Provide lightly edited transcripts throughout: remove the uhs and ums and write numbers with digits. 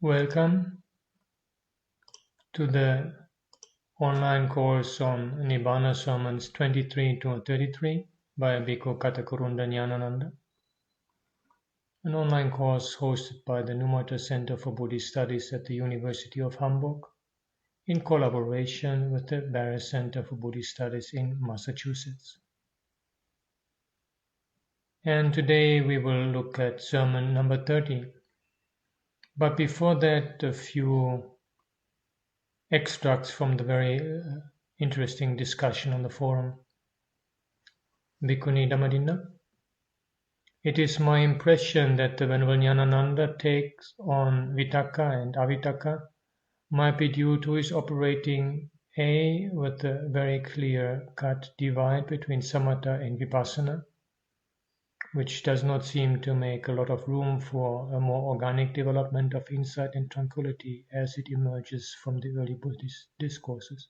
Welcome to the online course on Nibbāna Sermons 23 to 33 by Bhikkhu Ñāṇananda, an online course hosted by the Numata Center for Buddhist Studies at the University of Hamburg in collaboration with the Barre Center for Buddhist Studies in Massachusetts. And today we will look at sermon number 30. But before that, a few extracts from the very interesting discussion on the forum. Bhikkhu Ñāṇananda. It is my impression that the Venerable Ñāṇananda takes on Vitakka and Avitakka might be due to his operating with a very clear-cut divide between Samatha and Vipassana, which does not seem to make a lot of room for a more organic development of insight and tranquility as it emerges from the early Buddhist discourses.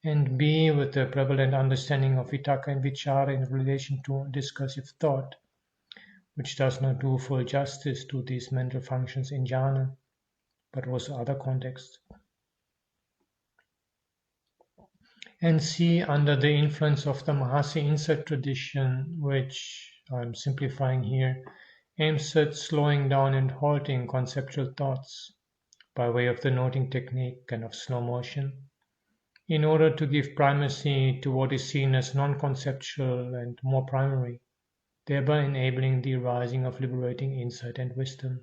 And B, with the prevalent understanding of vitakka and vichara in relation to discursive thought, which does not do full justice to these mental functions in jhana, but also other contexts. And C, under the influence of the Mahasi insight tradition, which I'm simplifying here, aims at slowing down and halting conceptual thoughts by way of the noting technique and of slow motion, in order to give primacy to what is seen as non-conceptual and more primary, thereby enabling the arising of liberating insight and wisdom.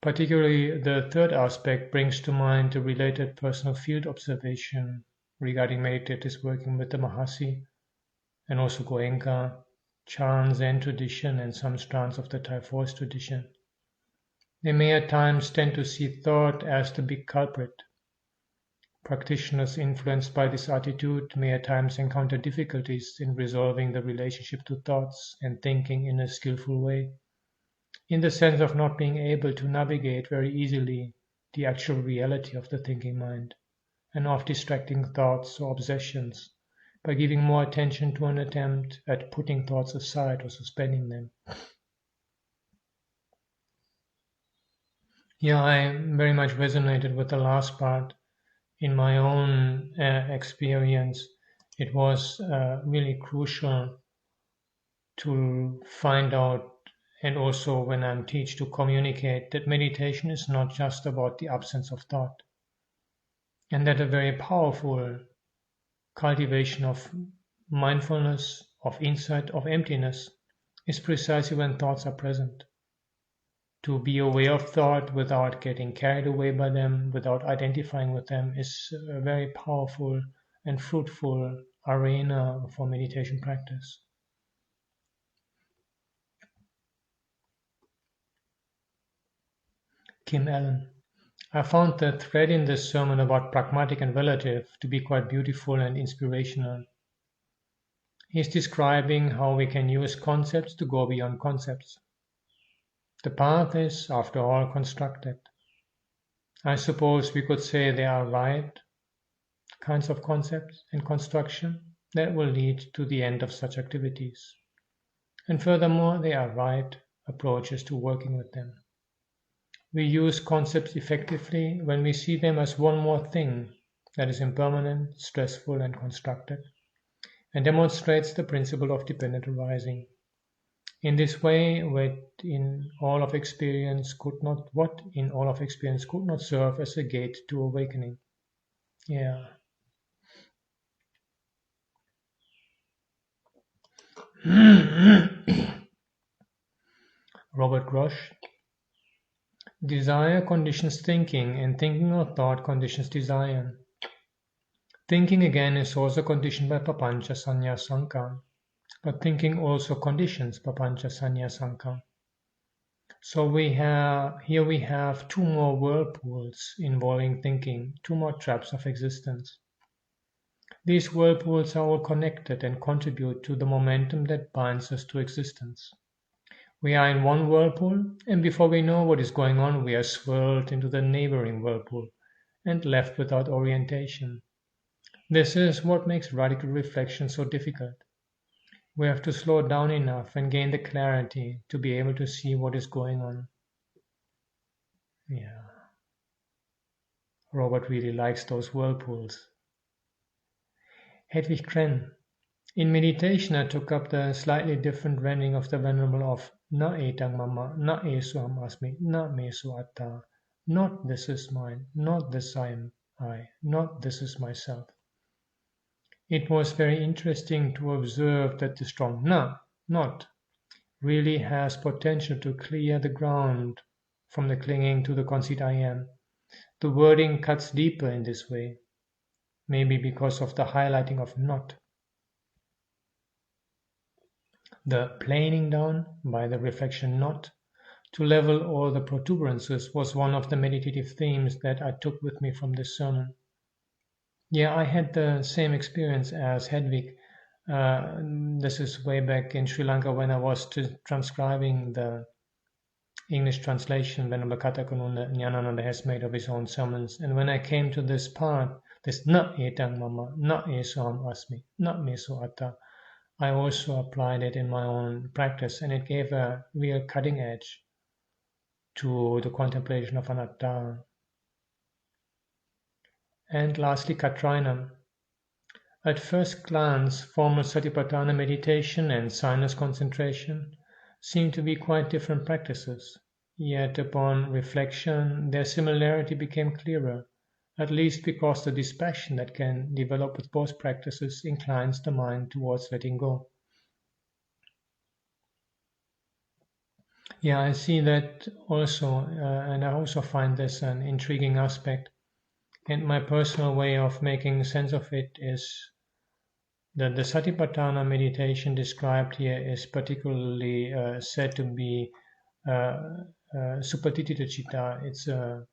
Particularly, the third aspect brings to mind a related personal field observation regarding meditators working with the Mahasi and also Goenka, Chan Zen tradition, and some strands of the Thai Forest tradition. They may at times tend to see thought as the big culprit. Practitioners influenced by this attitude may at times encounter difficulties in resolving the relationship to thoughts and thinking in a skillful way, in the sense of not being able to navigate very easily the actual reality of the thinking mind, and of distracting thoughts or obsessions by giving more attention to an attempt at putting thoughts aside or suspending them. Yeah, I very much resonated with the last part. In my own experience, it was really crucial to find out, and also when I'm teach to communicate, that meditation is not just about the absence of thought, and that a very powerful cultivation of mindfulness, of insight, of emptiness is precisely when thoughts are present. To be aware of thought without getting carried away by them, without identifying with them, is a very powerful and fruitful arena for meditation practice. Kim Allen. I found the thread in this sermon about pragmatic and relative to be quite beautiful and inspirational. He's describing how we can use concepts to go beyond concepts. The path is, after all, constructed. I suppose we could say there are right kinds of concepts and construction that will lead to the end of such activities. And furthermore, there are right approaches to working with them. We use concepts effectively when we see them as one more thing that is impermanent, stressful, and constructed, and demonstrates the principle of dependent arising. In this way, what in all of experience could not serve as a gate to awakening. Yeah. Robert Grosch. Desire conditions thinking, and thinking or thought conditions desire. Thinking again is also conditioned by papancha sanya sankha, but thinking also conditions papancha sanya sankha. So here we have two more whirlpools involving thinking, two more traps of existence. These whirlpools are all connected and contribute to the momentum that binds us to existence. We are in one whirlpool, and before we know what is going on, we are swirled into the neighboring whirlpool and left without orientation. This is what makes radical reflection so difficult. We have to slow down enough and gain the clarity to be able to see what is going on. Yeah. Robert really likes those whirlpools. Hedwig Kren. In meditation, I took up the slightly different rendering of the Venerable of Na etang mama, na esuam asmi, na mesu atta. Not this is mine, not this I am I, not this is myself. It was very interesting to observe that the strong na, not, really has potential to clear the ground from the clinging to the conceit I am. The wording cuts deeper in this way, maybe because of the highlighting of not. The planing down by the reflection not to level all the protuberances was one of the meditative themes that I took with me from this sermon. Yeah, I had the same experience as Hedwig. This is way back in Sri Lanka when I was transcribing the English translation Venerable Bhikkhu Ñāṇananda has made of his own sermons. And when I came to this part, this na etang mama, na esam asmi, na mesu atta, I also applied it in my own practice, and it gave a real cutting edge to the contemplation of anatta. And lastly, Katrainam. At first glance, formal Satipatthana meditation and silence concentration seem to be quite different practices. Yet upon reflection, their similarity became clearer, at least because the dispassion that can develop with both practices inclines the mind towards letting go. Yeah, I see that also, and I also find this an intriguing aspect. And my personal way of making sense of it is that the Satipatthana meditation described here is particularly said to be Supatitita Citta. It's a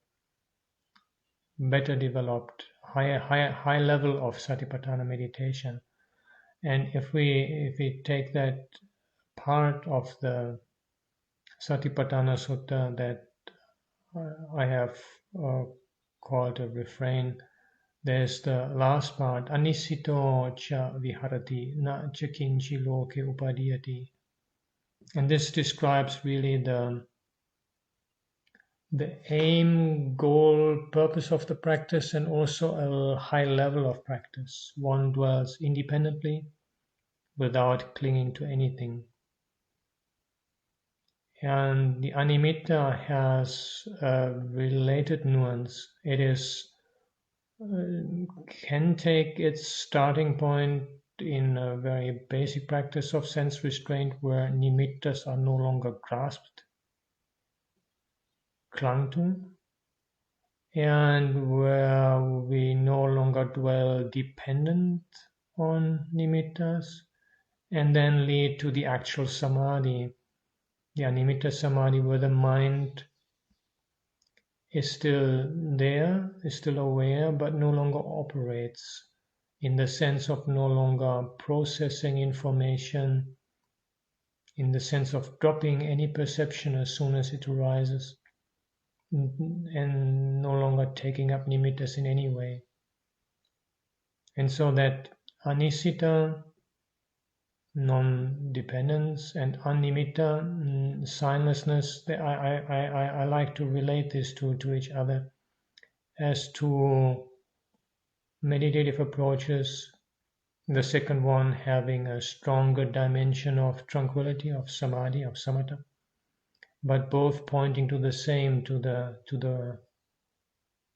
better developed, high level of Satipatthana meditation. And if we take that part of the Satipatthana Sutta that I have called a refrain, there's the last part, Anisito cha viharati na cha kinchi loke upadiyati. And this describes really the aim, goal, purpose of the practice, and also a high level of practice. One dwells independently without clinging to anything. And the animitta has a related nuance. It is can take its starting point in a very basic practice of sense restraint where nimittas are no longer grasped, clung to, and where we no longer dwell dependent on nimittas, and then lead to the actual samadhi, the animitta samadhi, where the mind is still there, is still aware, but no longer operates in the sense of no longer processing information, in the sense of dropping any perception as soon as it arises, and no longer taking up nimittas in any way. And so that anisita, non-dependence, and animitta, signlessness, I like to relate this to each other as two meditative approaches, the second one having a stronger dimension of tranquility, of samadhi, of samatha, but both pointing to the same, to the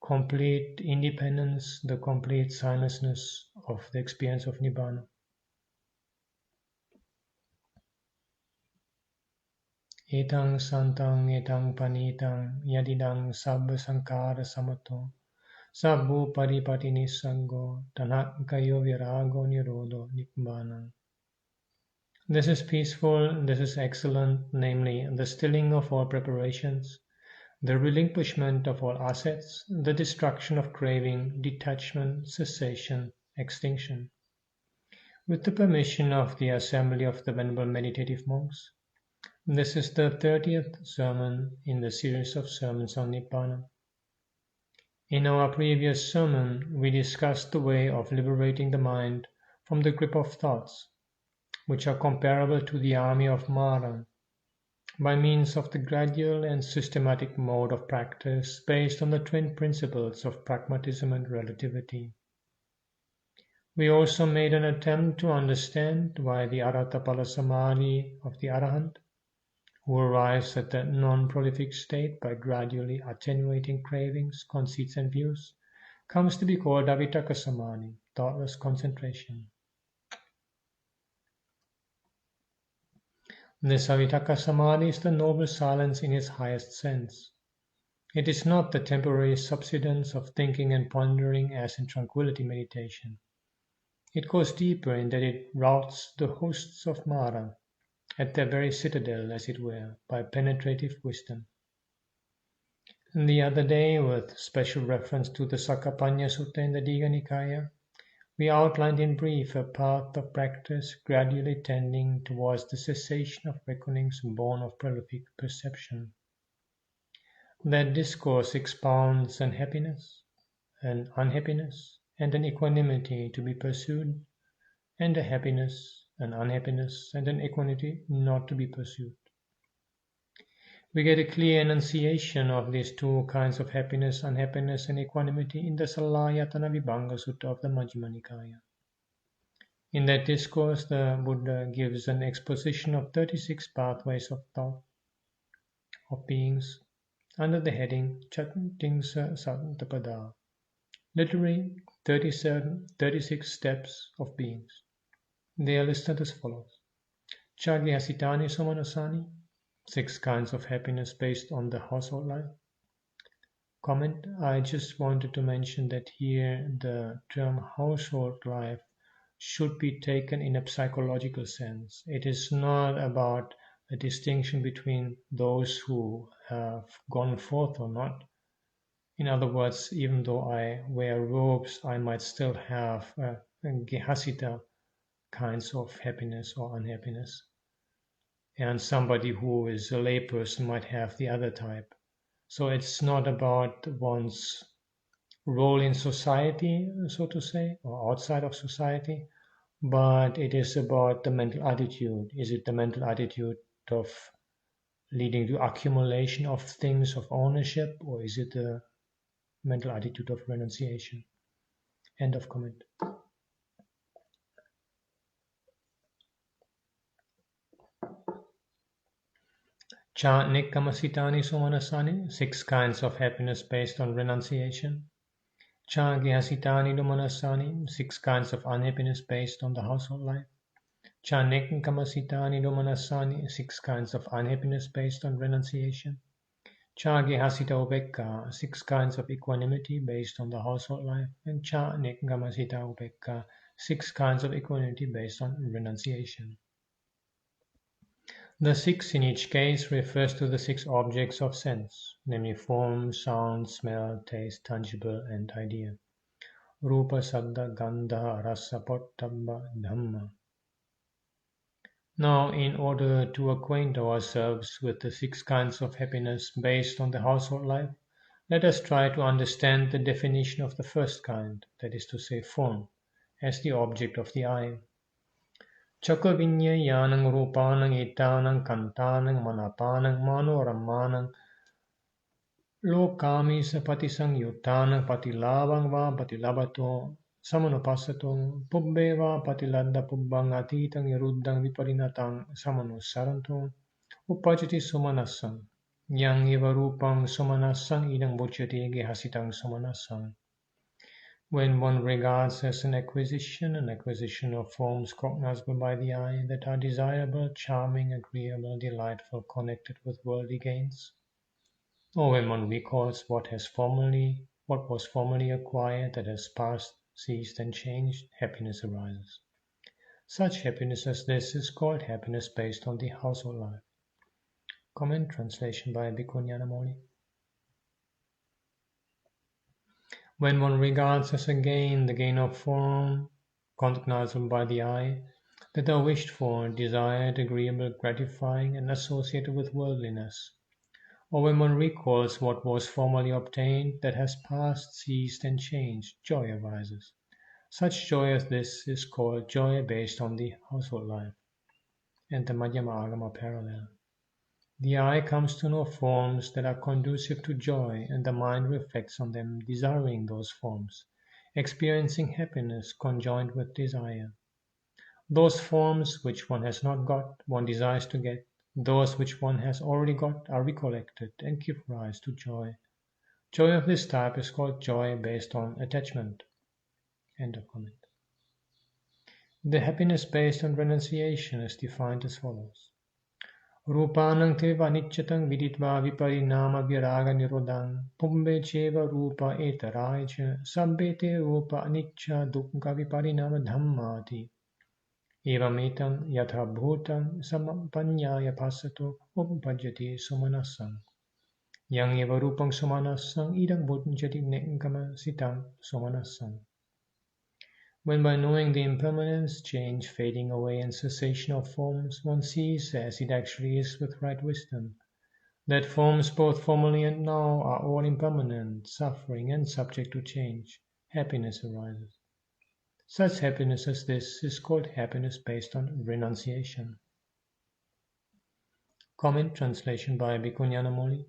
complete independence, the complete signlessness of the experience of Nibbāna. Etang santang etang panitang yadidang sabba sankara samato sabbu paripati nisango tanakayo virago nirodo nibbānam. This is peaceful, this is excellent, namely the stilling of all preparations, the relinquishment of all assets, the destruction of craving, detachment, cessation, extinction. With the permission of the assembly of the Venerable Meditative Monks, this is the 30th sermon in the series of sermons on Nibbāna. In our previous sermon, we discussed the way of liberating the mind from the grip of thoughts, which are comparable to the army of Mara, by means of the gradual and systematic mode of practice based on the twin principles of pragmatism and relativity. We also made an attempt to understand why the Arattapala Samadhi of the Arahant, who arrives at the non-prolific state by gradually attenuating cravings, conceits and views, comes to be called Avitaka Samadhi, thoughtless concentration. This Avitaka Samadhi is the noble silence in its highest sense. It is not the temporary subsidence of thinking and pondering as in tranquility meditation. It goes deeper in that it routs the hosts of Mara at their very citadel, as it were, by penetrative wisdom. And the other day, with special reference to the Sakapanya Sutta in the Digha Nikaya, we outlined in brief a path of practice gradually tending towards the cessation of reckonings born of prolific perception. That discourse expounds an happiness, an unhappiness, and an equanimity to be pursued, and a happiness, an unhappiness, and an equanimity not to be pursued. We get a clear enunciation of these two kinds of happiness, unhappiness, and equanimity in the Salayatana Vibhanga Sutta of the Majjhima Nikaya. In that discourse, the Buddha gives an exposition of 36 pathways of thought, of beings, under the heading Chatinsa Sattapada, literally 36 steps of beings. They are listed as follows. Chagyasitani Somanasani, 6 kinds of happiness based on the household life. Comment, I just wanted to mention that here the term household life should be taken in a psychological sense. It is not about a distinction between those who have gone forth or not. In other words, even though I wear robes, I might still have Gehasita kinds of happiness or unhappiness. And somebody who is a layperson might have the other type. So it's not about one's role in society, so to say, or outside of society, but it is about the mental attitude. Is it the mental attitude of leading to accumulation of things, of ownership, or is it the mental attitude of renunciation? End of comment. Cha Nikkamasitani Somanasani, 6 kinds of happiness based on renunciation. Cha Gyasitani Domanasani, 6 kinds of unhappiness based on the household life. Cha Nikkamasitani Domanasani, 6 kinds of unhappiness based on renunciation. Cha Gyasita Ubekka, 6 kinds of equanimity based on the household life. And Cha Nikkamasita Ubekka, 6 kinds of equanimity based on renunciation. The 6 in each case refers to the 6 objects of sense, namely form, sound, smell, taste, tangible, and idea. Rupa, Saddha, Gandha, Rasa, Pottabha, Dhamma. Now, in order to acquaint ourselves with the 6 kinds of happiness based on the household life, let us try to understand the definition of the first kind, that is to say form, as the object of the eye. Chakavinyayānaṁ rūpānaṁ etaнаṁ kantānaṁ manapānaṁ manoramānaṁ lokāmisa patisaṅyutānaṁ patilāvaṁ vā patilabato samanupasato pubbe vā patiladda pubbaṁ atītaṁ niruddhaṁ viparinātaṁ samanusaranto uppajjati sumanasaṁ yang eva rūpaṁ sumanasaṁ idam bhuchyate gehasitaṁ sumanasaṁ. When one regards as an acquisition of forms cognizable by the eye that are desirable, charming, agreeable, delightful, connected with worldly gains, or when one recalls what was formerly acquired that has passed, ceased, and changed, happiness arises. Such happiness as this is called happiness based on the household life. Comment translation by Bhikkhu Ñāṇananda. When one regards as a gain the gain of form, cognizable by the eye, that are wished for, desired, agreeable, gratifying, and associated with worldliness, or when one recalls what was formerly obtained that has passed, ceased, and changed, joy arises. Such joy as this is called joy based on the household life, and the Madhyama Agama parallel. The eye comes to know forms that are conducive to joy, and the mind reflects on them, desiring those forms, experiencing happiness conjoined with desire. Those forms which one has not got, one desires to get. Those which one has already got are recollected and give rise to joy. Joy of this type is called joy based on attachment. End of comment. The happiness based on renunciation is defined as follows. Rupanang teva aniccatam viditva viparinama viraga nirodhang pumbe cheva rupa etarai cha sabbe te rupa anicca dukkha viparinama dhammati evametam yatha bhutam samappanyaya passato uppajjati sumanasam yang eva rupang sumanasam idam bhujjati nekama sitam sumanasam. When by knowing the impermanence, change, fading away, and cessation of forms, one sees as it actually is with right wisdom, that forms both formerly and now are all impermanent, suffering, and subject to change, happiness arises. Such happiness as this is called happiness based on renunciation. Comment translation by Bhikkhu Ñāṇananda.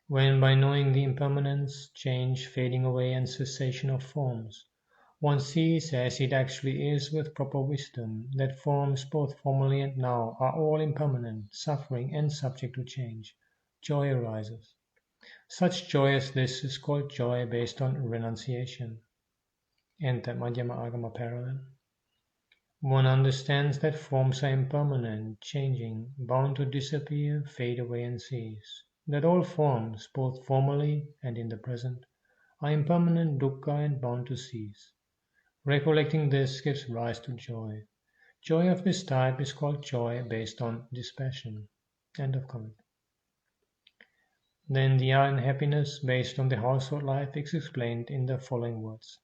When by knowing the impermanence, change, fading away, and cessation of forms, one sees as it actually is with proper wisdom, that forms both formerly and now are all impermanent, suffering, and subject to change, joy arises. Such joy as this is called joy based on renunciation. Enter Madhyama Agama parallel. One understands that forms are impermanent, changing, bound to disappear, fade away, and cease. That all forms, both formerly and in the present, are impermanent, dukkha, and bound to cease. Recollecting this gives rise to joy. Joy of this type is called joy based on dispassion. End of comment. Then the unhappiness based on the household life is explained in the following words.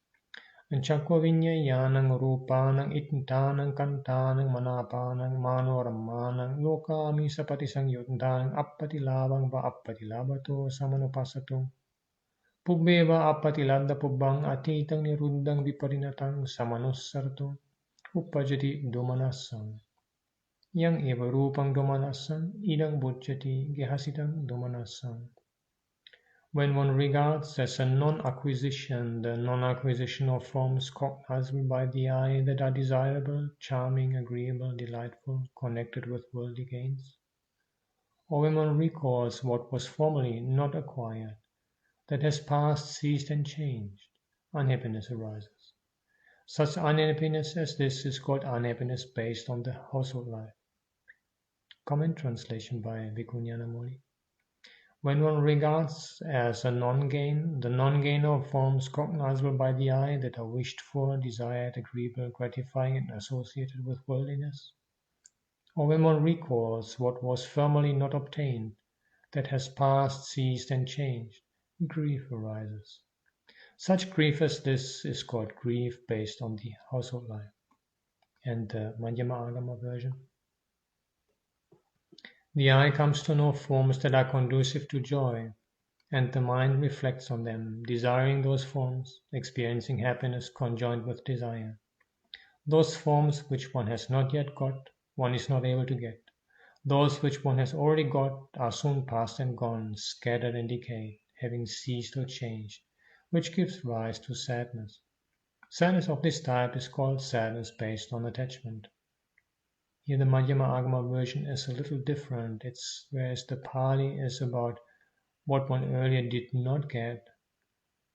Chakvaviññāṇaṃ rūpānaṃ ittānaṃ kantānaṃ manāpānaṃ manoramānaṃ lokāmi sapati sangyuddhānaṃ appatilāvaṃ va appatilāvato samanupasato Pubbe va appatiladda pubbang atitam niruddhang viparinatang samanussarto uppajjati domanassam. Yang eva rupang domanassam idang bhujjati gehasitam domanassam. When one regards as a non-acquisition the non-acquisition of forms cognizable by the eye that are desirable, charming, agreeable, delightful, connected with worldly gains, or when one recalls what was formerly not acquired, that has passed, ceased, and changed, unhappiness arises. Such unhappiness as this is called unhappiness based on the household life. Comment translation by Bhikkhu Ñāṇananda. When one regards as a non-gain the non-gain of forms cognizable by the eye that are wished for, desired, agreeable, gratifying, and associated with worldliness, or when one recalls what was formerly not obtained, that has passed, ceased, and changed, grief arises. Such grief as this is called grief based on the household life. And the Madhyama Agama version. The eye comes to know forms that are conducive to joy, and the mind reflects on them, desiring those forms, experiencing happiness conjoined with desire. Those forms which one has not yet got, one is not able to get. Those which one has already got are soon past and gone, scattered and decayed, having ceased or changed, which gives rise to sadness. Sadness of this type is called sadness based on attachment. Here the Madhyama Agama version is a little different. Whereas the Pali is about what one earlier did not get,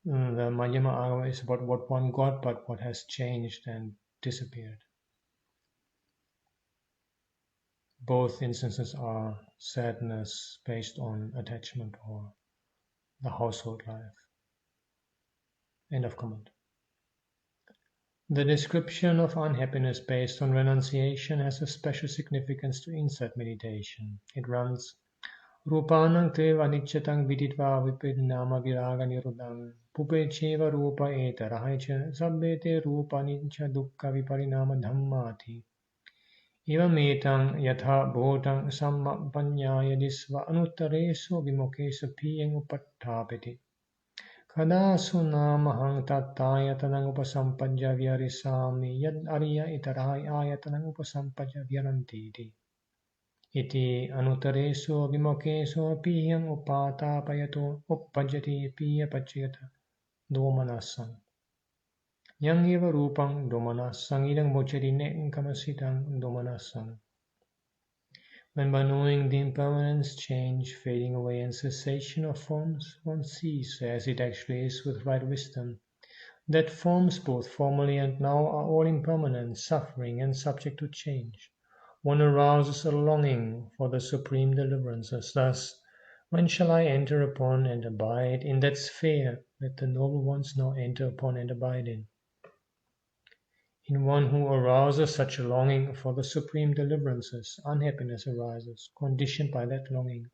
the Madhyama Agama is about what one got but what has changed and disappeared. Both instances are sadness based on attachment or the household life. End of comment. The description of unhappiness based on renunciation has a special significance to insight meditation. It runs, Rupanang teva aniccatam viditva viparinama viraga nirodhang pupe cheva rupa etarahaicha sabbe te rupa anicca dukkha viparinama dhammati evametam yatha bhutang sammappanyaya disva anuttaresu vimukhesu piyeng upattapeti Kadasu namahang tattayatanang upasampajya vyarisami yad arya itarahai ayatanang upasampajya vyarantiti. Iti anuttareso vimokeso piyam upatapayato uppajjati piya pacchayata domanasang. Yang eva rupang domanasang idang mochari nekkamasitang domanasang. When by knowing the impermanence, change, fading away and cessation of forms, one sees, as it actually is with right wisdom, that forms both formerly and now are all impermanent, suffering and subject to change. One arouses a longing for the supreme deliverances. Thus, when shall I enter upon and abide in that sphere that the noble ones now enter upon and abide in? In one who arouses such a longing for the supreme deliverances, unhappiness arises, conditioned by that longing.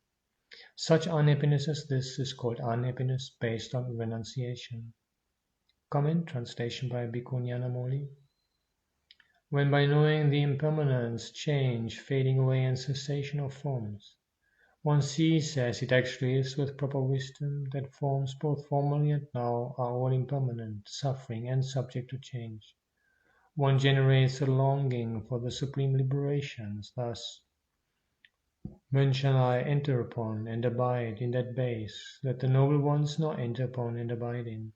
Such unhappiness as this is called unhappiness based on renunciation. Comment, translation by Bhikkhu Ñāṇananda. When by knowing the impermanence, change, fading away and cessation of forms, one sees, as it actually is with proper wisdom, that forms both formerly and now are all impermanent, suffering and subject to change. One generates a longing for the supreme liberations. Thus, when shall I enter upon and abide in that base that the noble ones now enter upon and abide in?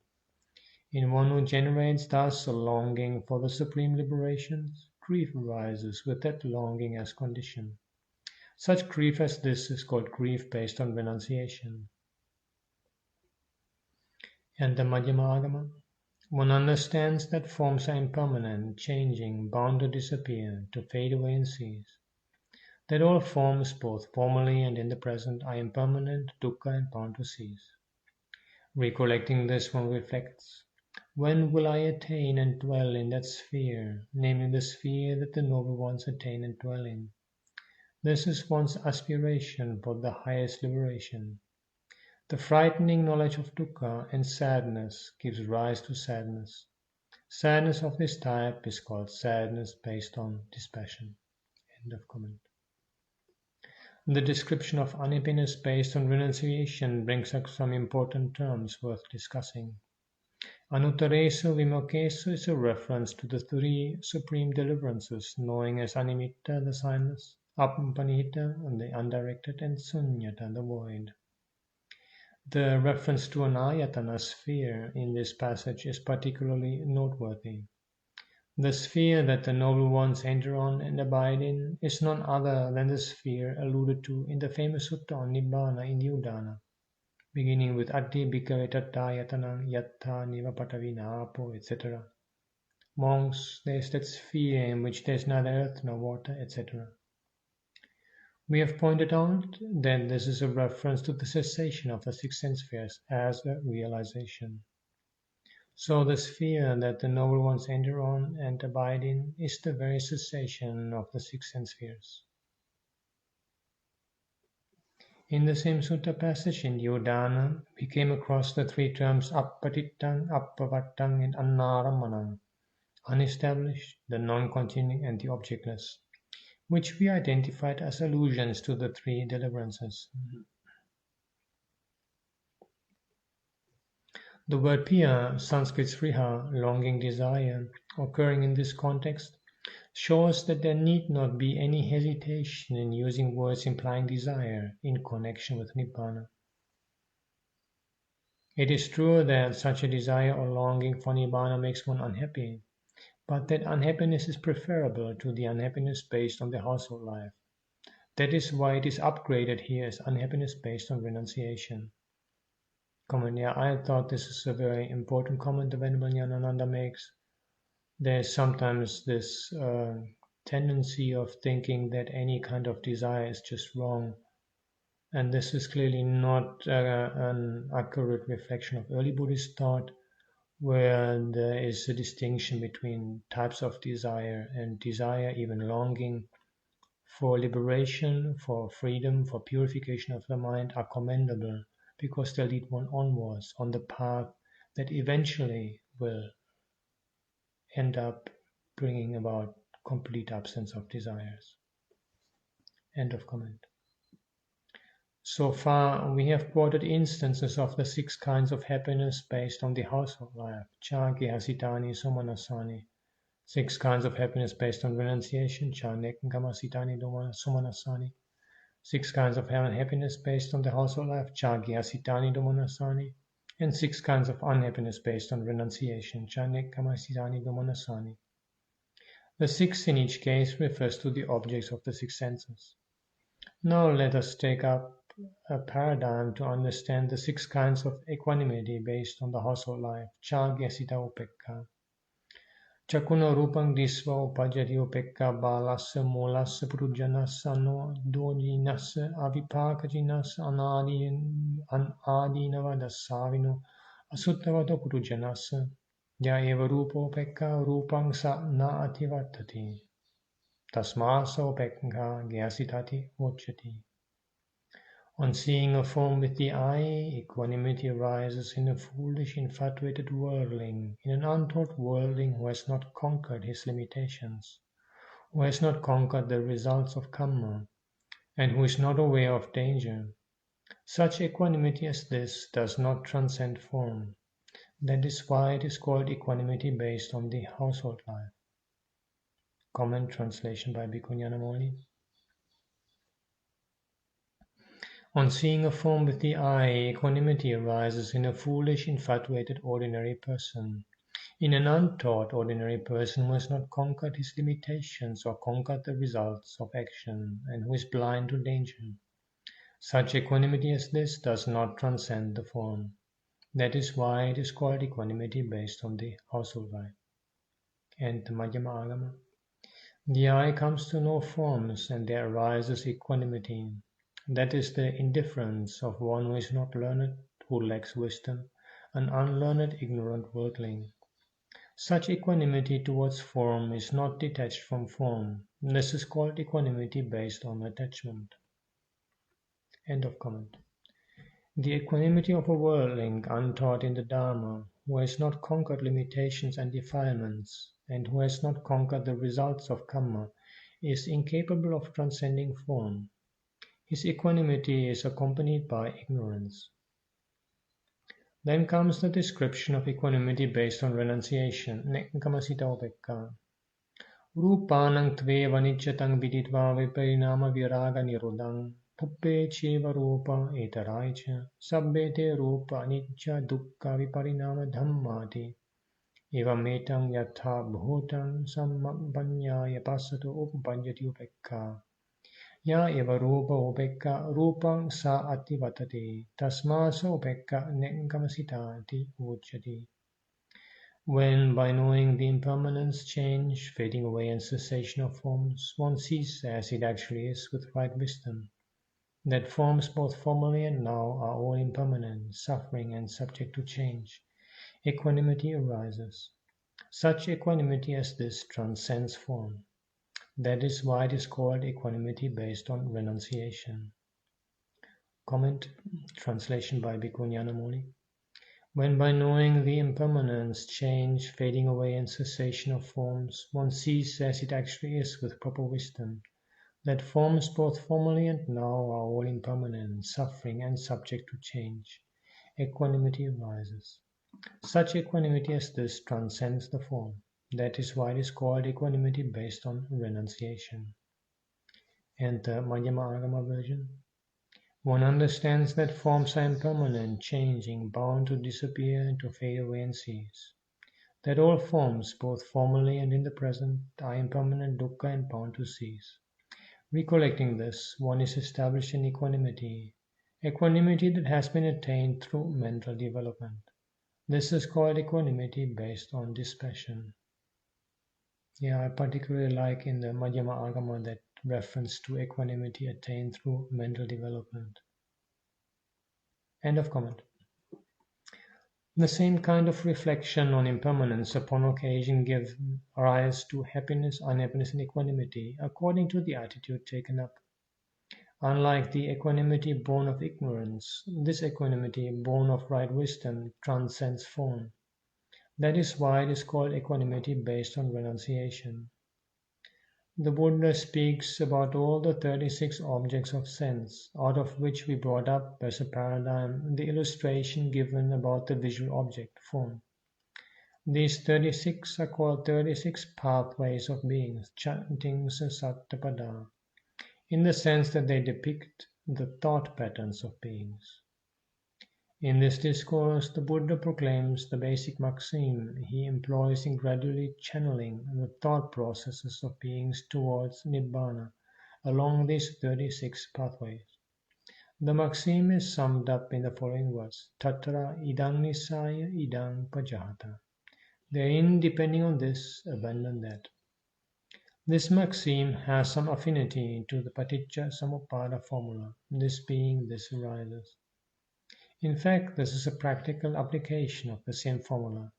In one who generates thus a longing for the supreme liberations, grief arises with that longing as condition. Such grief as this is called grief based on renunciation. And the Madhyamagama, one understands that forms are impermanent, changing, bound to disappear, to fade away and cease. That all forms, both formerly and in the present, are impermanent, dukkha, and bound to cease. Recollecting this, one reflects, when will I attain and dwell in that sphere, namely the sphere that the noble ones attain and dwell in? This is one's aspiration for the highest liberation. The frightening knowledge of dukkha and sadness gives rise to sadness. Sadness of this type is called sadness based on dispassion. End of comment. The description of unhappiness based on renunciation brings up some important terms worth discussing. Anuttaresu vimokesu is a reference to the three supreme deliverances, knowing as animitta, the signless, appanita, the undirected, and sunyata, the void. The reference to an ayatana sphere in this passage is particularly noteworthy. The sphere that the noble ones enter on and abide in is none other than the sphere alluded to in the famous sutta on Nibbāna in Udana, beginning with Addi Bhikkhave Tattayatanam Yatta Niva Patavina Apo, etc. Monks, there is that sphere in which there is neither earth nor water, etc. We have pointed out that this is a reference to the cessation of the six sense spheres as a realization. So the sphere that the noble ones enter on and abide in is the very cessation of the six sense spheres. In the same sutta passage in Udana, we came across the three terms appatittang, appavattang, and annāramanang, unestablished, the non-continuing, and the objectless, which we identified as allusions to the three deliverances. The word piya, Sanskrit sriha, longing, desire, occurring in this context, shows that there need not be any hesitation in using words implying desire in connection with Nibbāna. It is true that such a desire or longing for Nibbāna makes one unhappy, but that unhappiness is preferable to the unhappiness based on the household life. That is why it is upgraded here as unhappiness based on renunciation. Comment. Yeah, I thought this is a very important comment the Venerable Ñāṇananda makes. There's sometimes this tendency of thinking that any kind of desire is just wrong, and this is clearly not an accurate reflection of early Buddhist thought, where there is a distinction between types of desire, and desire, even longing for liberation, for freedom, for purification of the mind are commendable, because they lead one onwards on the path that eventually will end up bringing about complete absence of desires. End of comment. So far, we have quoted instances of the six kinds of happiness based on the household life, Chāki, Hasitani, Somanasani. Six kinds of happiness based on renunciation, Chānek, Gamasitani, Somanasani. 6 kinds of happiness based on the household life, Chagya Sitani Domonasani, and 6 kinds of unhappiness based on renunciation, Chanekkama Sitani Domonasani. The 6 in each case refers to the objects of the 6 senses. Now let us take up a paradigm to understand the 6 kinds of equanimity based on the household life, Chagya Sita Upekka. Chakuna Rupang Disva Upajati Upekka Balasa Molasa Prujanasa No Dojinasa Avipakajinasa Anadinava Dasavino Asuttavata Prujanasa Ya Eva Rupa Upekka Rupang Sa Na Ativatati Tasmasa Upekka Gyasitati Uchati. On seeing a form with the eye, equanimity arises in a foolish, infatuated worldling, in an untaught worldling who has not conquered his limitations, who has not conquered the results of karma, and who is not aware of danger. Such equanimity as this does not transcend form. That is why it is called equanimity based on the household life. Comment translation by Bhikkhu Ñāṇananda. On seeing a form with the eye, equanimity arises in a foolish, infatuated, ordinary person, in an untaught, ordinary person who has not conquered his limitations or conquered the results of action, and who is blind to danger. Such equanimity as this does not transcend the form. That is why it is called equanimity based on the household life. And the Madhyama Agama. The eye comes to know forms, and there arises equanimity. That is the indifference of one who is not learned, who lacks wisdom, an unlearned, ignorant worldling. Such equanimity towards form is not detached from form. This is called equanimity based on attachment. End of comment. The equanimity of a worldling untaught in the Dharma, who has not conquered limitations and defilements, and who has not conquered the results of karma, is incapable of transcending form. His equanimity is accompanied by ignorance. Then comes the description of equanimity based on renunciation, Nekkamasita Upekka. Rupanang tveva nityatang viditva viparinama viraga nirodang puppe cheva rupa etaraicha sabbete rupa anicca dukkha viparinama dhammati evametang yatha bhutang sammabhanyaya passato upajyati upekka. Ya eva rupa upekka rupang sa ativatati tasmasa upekka nekkamasitati uchati. When, by knowing the impermanence, change, fading away and cessation of forms, one sees as it actually is with right wisdom, that forms both formerly and now are all impermanent, suffering and subject to change, equanimity arises. Such equanimity as this transcends form. That is why it is called equanimity based on renunciation. Comment, translation by Bhikkhu Ñāṇananda. When by knowing the impermanence, change, fading away and cessation of forms, one sees as it actually is with proper wisdom, that forms both formerly and now are all impermanent, suffering and subject to change, equanimity arises. Such equanimity as this transcends the form. That is why it is called equanimity based on renunciation. And the Madhyama Agama version. One understands that forms are impermanent, changing, bound to disappear, to fade away and cease. That all forms, both formerly and in the present, are impermanent, dukkha, and bound to cease. Recollecting this, one is established in equanimity, equanimity that has been attained through mental development. This is called equanimity based on dispassion. Yeah, I particularly like in the Madhyama Agama that reference to equanimity attained through mental development. End of comment. The same kind of reflection on impermanence upon occasion gives rise to happiness, unhappiness, and equanimity according to the attitude taken up. Unlike the equanimity born of ignorance, this equanimity born of right wisdom transcends form. That is why it is called equanimity based on renunciation. The Buddha speaks about all the 36 objects of sense, out of which we brought up as a paradigm the illustration given about the visual object, form. These 36 are called 36 pathways of beings, chanting Sasattapada. in the sense that they depict the thought patterns of beings. In this discourse, the Buddha proclaims the basic maxim he employs in gradually channeling the thought processes of beings towards Nibbāna along these 36 pathways. The maxim is summed up in the following words: Tatra idang nisaya idang pajahata. Therein, depending on this, abandon that. This maxim has some affinity to the Paticca Samuppada formula, this being, this arises. In fact, this is a practical application of the same formula.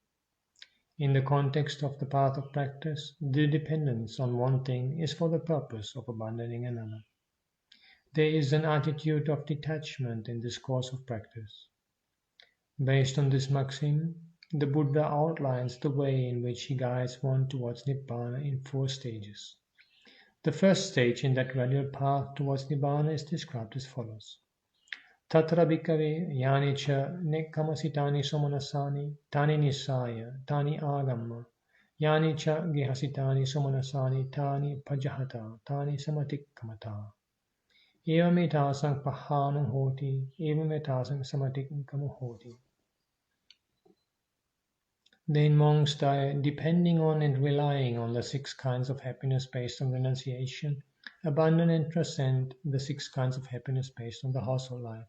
In the context of the path of practice, the dependence on one thing is for the purpose of abandoning another. There is an attitude of detachment in this course of practice. Based on this maxim, the Buddha outlines the way in which he guides one towards Nibbāna in 4 stages. The first stage in that gradual path towards Nibbāna is described as follows. Tatra bhikkhave yani cha nekkamasitani somanasani tani nisaya tani agamma yani cha gihasitani somanasani tani pajahata tani samatikkamata. Evametasang pahanam hoti evametasang samatikkamo hoti. Then monks, depending on and relying on the 6 kinds of happiness based on renunciation, abandon and transcend the 6 kinds of happiness based on the household life.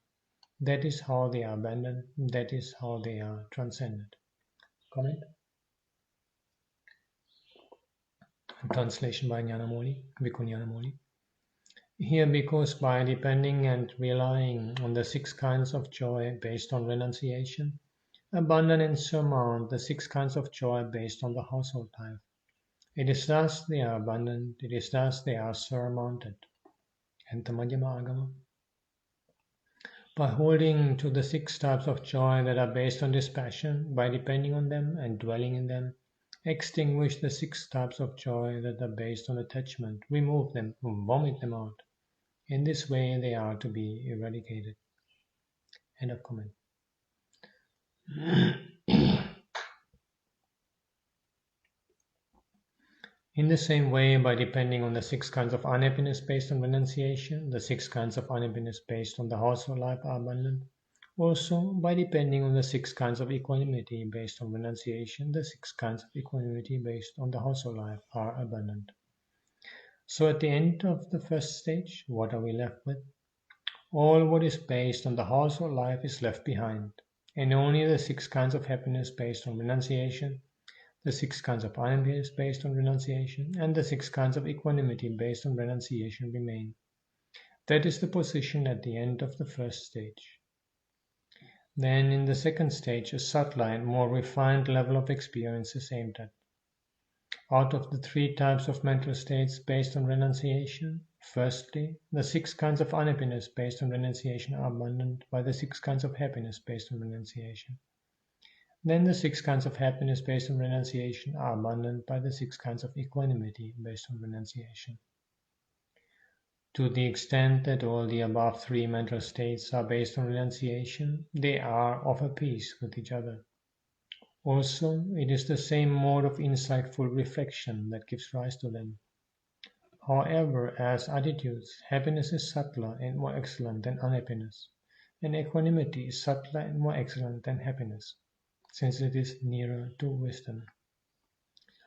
That is how they are abandoned, that is how they are transcended. Comment? Translation by Bhikkhu Ñāṇananda. Here, because by depending and relying on the 6 kinds of joy based on renunciation, abandon and surmount the 6 kinds of joy based on the household life. It is thus they are abandoned, it is thus they are surmounted. And the Madhyama Agama. By holding to the 6 types of joy that are based on dispassion, by depending on them and dwelling in them, extinguish the 6 types of joy that are based on attachment, remove them, vomit them out. In this way they are to be eradicated. End of comment. In the same way, by depending on the 6 kinds of unhappiness based on renunciation, the 6 kinds of unhappiness based on the household life are abandoned. Also, by depending on the 6 kinds of equanimity based on renunciation, the 6 kinds of equanimity based on the household life are abandoned. So at the end of the first stage, what are we left with? All what is based on the household life is left behind, and only the 6 kinds of happiness based on renunciation, the 6 kinds of unhappiness based on renunciation, and the 6 kinds of equanimity based on renunciation remain. That is the position at the end of the first stage. Then in the second stage, a subtler and more refined level of experience is aimed at. Out of the 3 types of mental states based on renunciation, firstly, the 6 kinds of unhappiness based on renunciation are abandoned by the 6 kinds of happiness based on renunciation. Then the 6 kinds of happiness based on renunciation are abandoned by the 6 kinds of equanimity based on renunciation. To the extent that all the above 3 mental states are based on renunciation, they are of a piece with each other. Also, it is the same mode of insightful reflection that gives rise to them. However, as attitudes, happiness is subtler and more excellent than unhappiness, and equanimity is subtler and more excellent than happiness, since it is nearer to wisdom.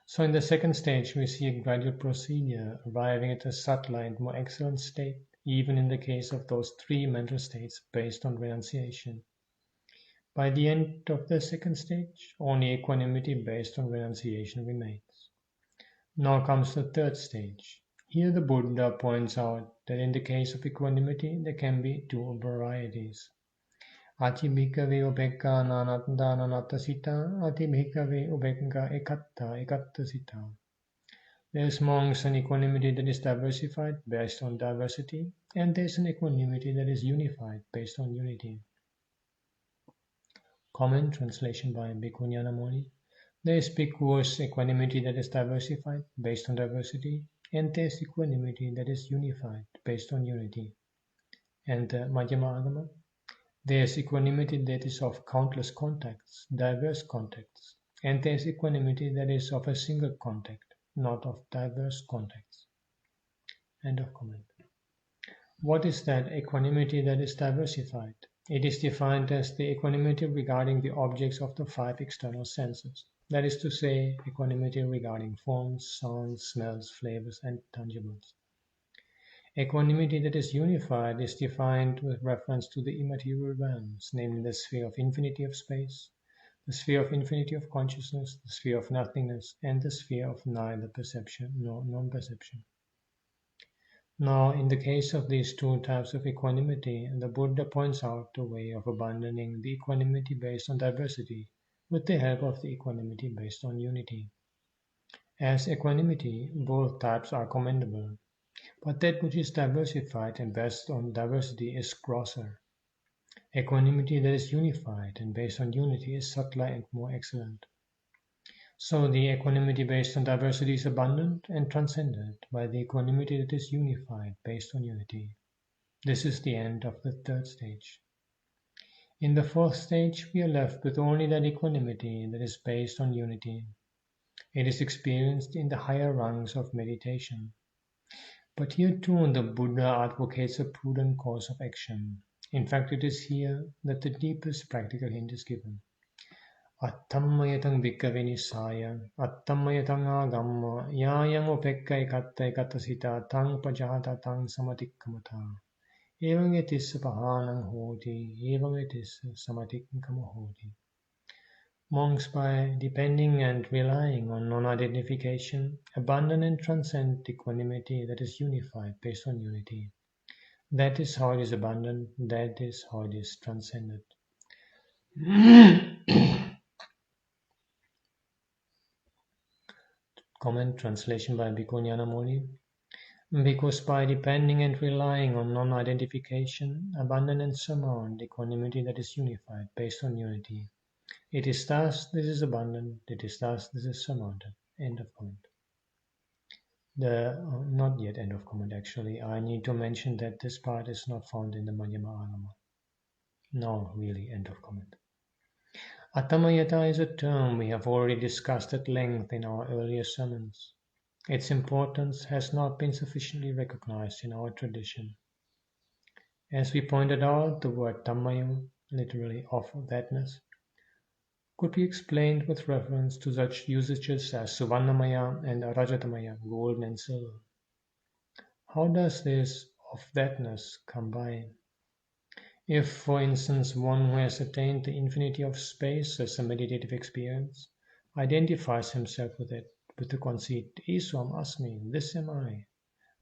So in the second stage, we see a gradual procedure arriving at a subtler and more excellent state, even in the case of those 3 mental states based on renunciation. By the end of the second stage, only equanimity based on renunciation remains. Now comes the third stage. Here the Buddha points out that in the case of equanimity, there can be 2 varieties. Ati bhikkhave ubekka nanata sita, ati bhikkhave ubekka ekatta sita. There is monks an equanimity that is diversified based on diversity, and there is an equanimity that is unified based on unity. Comment translation by Bhikkhu Ñāṇananda. There is bhikkhu's equanimity that is diversified based on diversity, and there is equanimity that is unified based on unity. And the Madhyama Agama. There is equanimity that is of countless contacts, diverse contacts, and there is equanimity that is of a single contact, not of diverse contacts. End of comment. What is that equanimity that is diversified? It is defined as the equanimity regarding the objects of the five external senses. That is to say, equanimity regarding forms, sounds, smells, flavors, and tangibles. Equanimity that is unified is defined with reference to the immaterial realms, namely the sphere of infinity of space, the sphere of infinity of consciousness, the sphere of nothingness, and the sphere of neither perception nor non-perception. Now, in the case of these two types of equanimity, the Buddha points out the way of abandoning the equanimity based on diversity with the help of the equanimity based on unity. As equanimity, both types are commendable, but that which is diversified and based on diversity is grosser. Equanimity that is unified and based on unity is subtler and more excellent. So the equanimity based on diversity is abundant and transcended by the equanimity that is unified based on unity. This is the end of the third stage. In the fourth stage, we are left with only that equanimity that is based on unity. It is experienced in the higher rungs of meditation. But here too the Buddha advocates a prudent course of action. In fact, it is here that the deepest practical hint is given. Attammayatang bhikkhave nisaya, attammayatang agamma, yayang upekkai kattai katasita, tang pajata tang samatikkamata. Evam etissa pahanang hoti, evam etissa samatikkama hoti. Monks, by depending and relying on non-identification, abandon and transcend equanimity that is unified based on unity. That is how it is abandoned, that is how it is transcended. Comment translation by Bhikkhu Ñāṇananda. Because by depending and relying on non-identification, abandon and surmount equanimity that is unified based on unity. It is thus this is abundant, it is thus this is surmounted. End of comment. Not yet end of comment actually. I need to mention that this part is not found in the Majjhima Agama. No, really, end of comment. Attammayata is a term we have already discussed at length in our earlier sermons. Its importance has not been sufficiently recognized in our tradition. As we pointed out, the word tammayo, literally of thatness, could be explained with reference to such usages as suvarnamaya and rajatamaya, gold and silver. How does this of thatness come by? If, for instance, one who has attained the infinity of space as a meditative experience identifies himself with it, with the conceit, Iswam Asmi, this am I,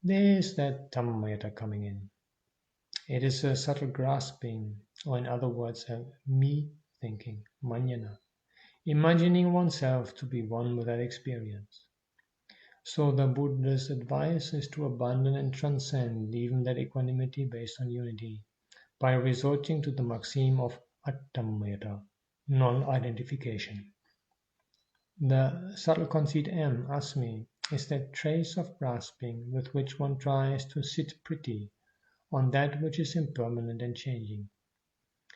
there is that tammayata coming in. It is a subtle grasping, or in other words, a me thinking, manjana, imagining oneself to be one with that experience. So the Buddha's advice is to abandon and transcend even that equanimity based on unity by resorting to the maxim of attammayata, non-identification. The subtle conceit asmi, is that trace of grasping with which one tries to sit pretty on that which is impermanent and changing.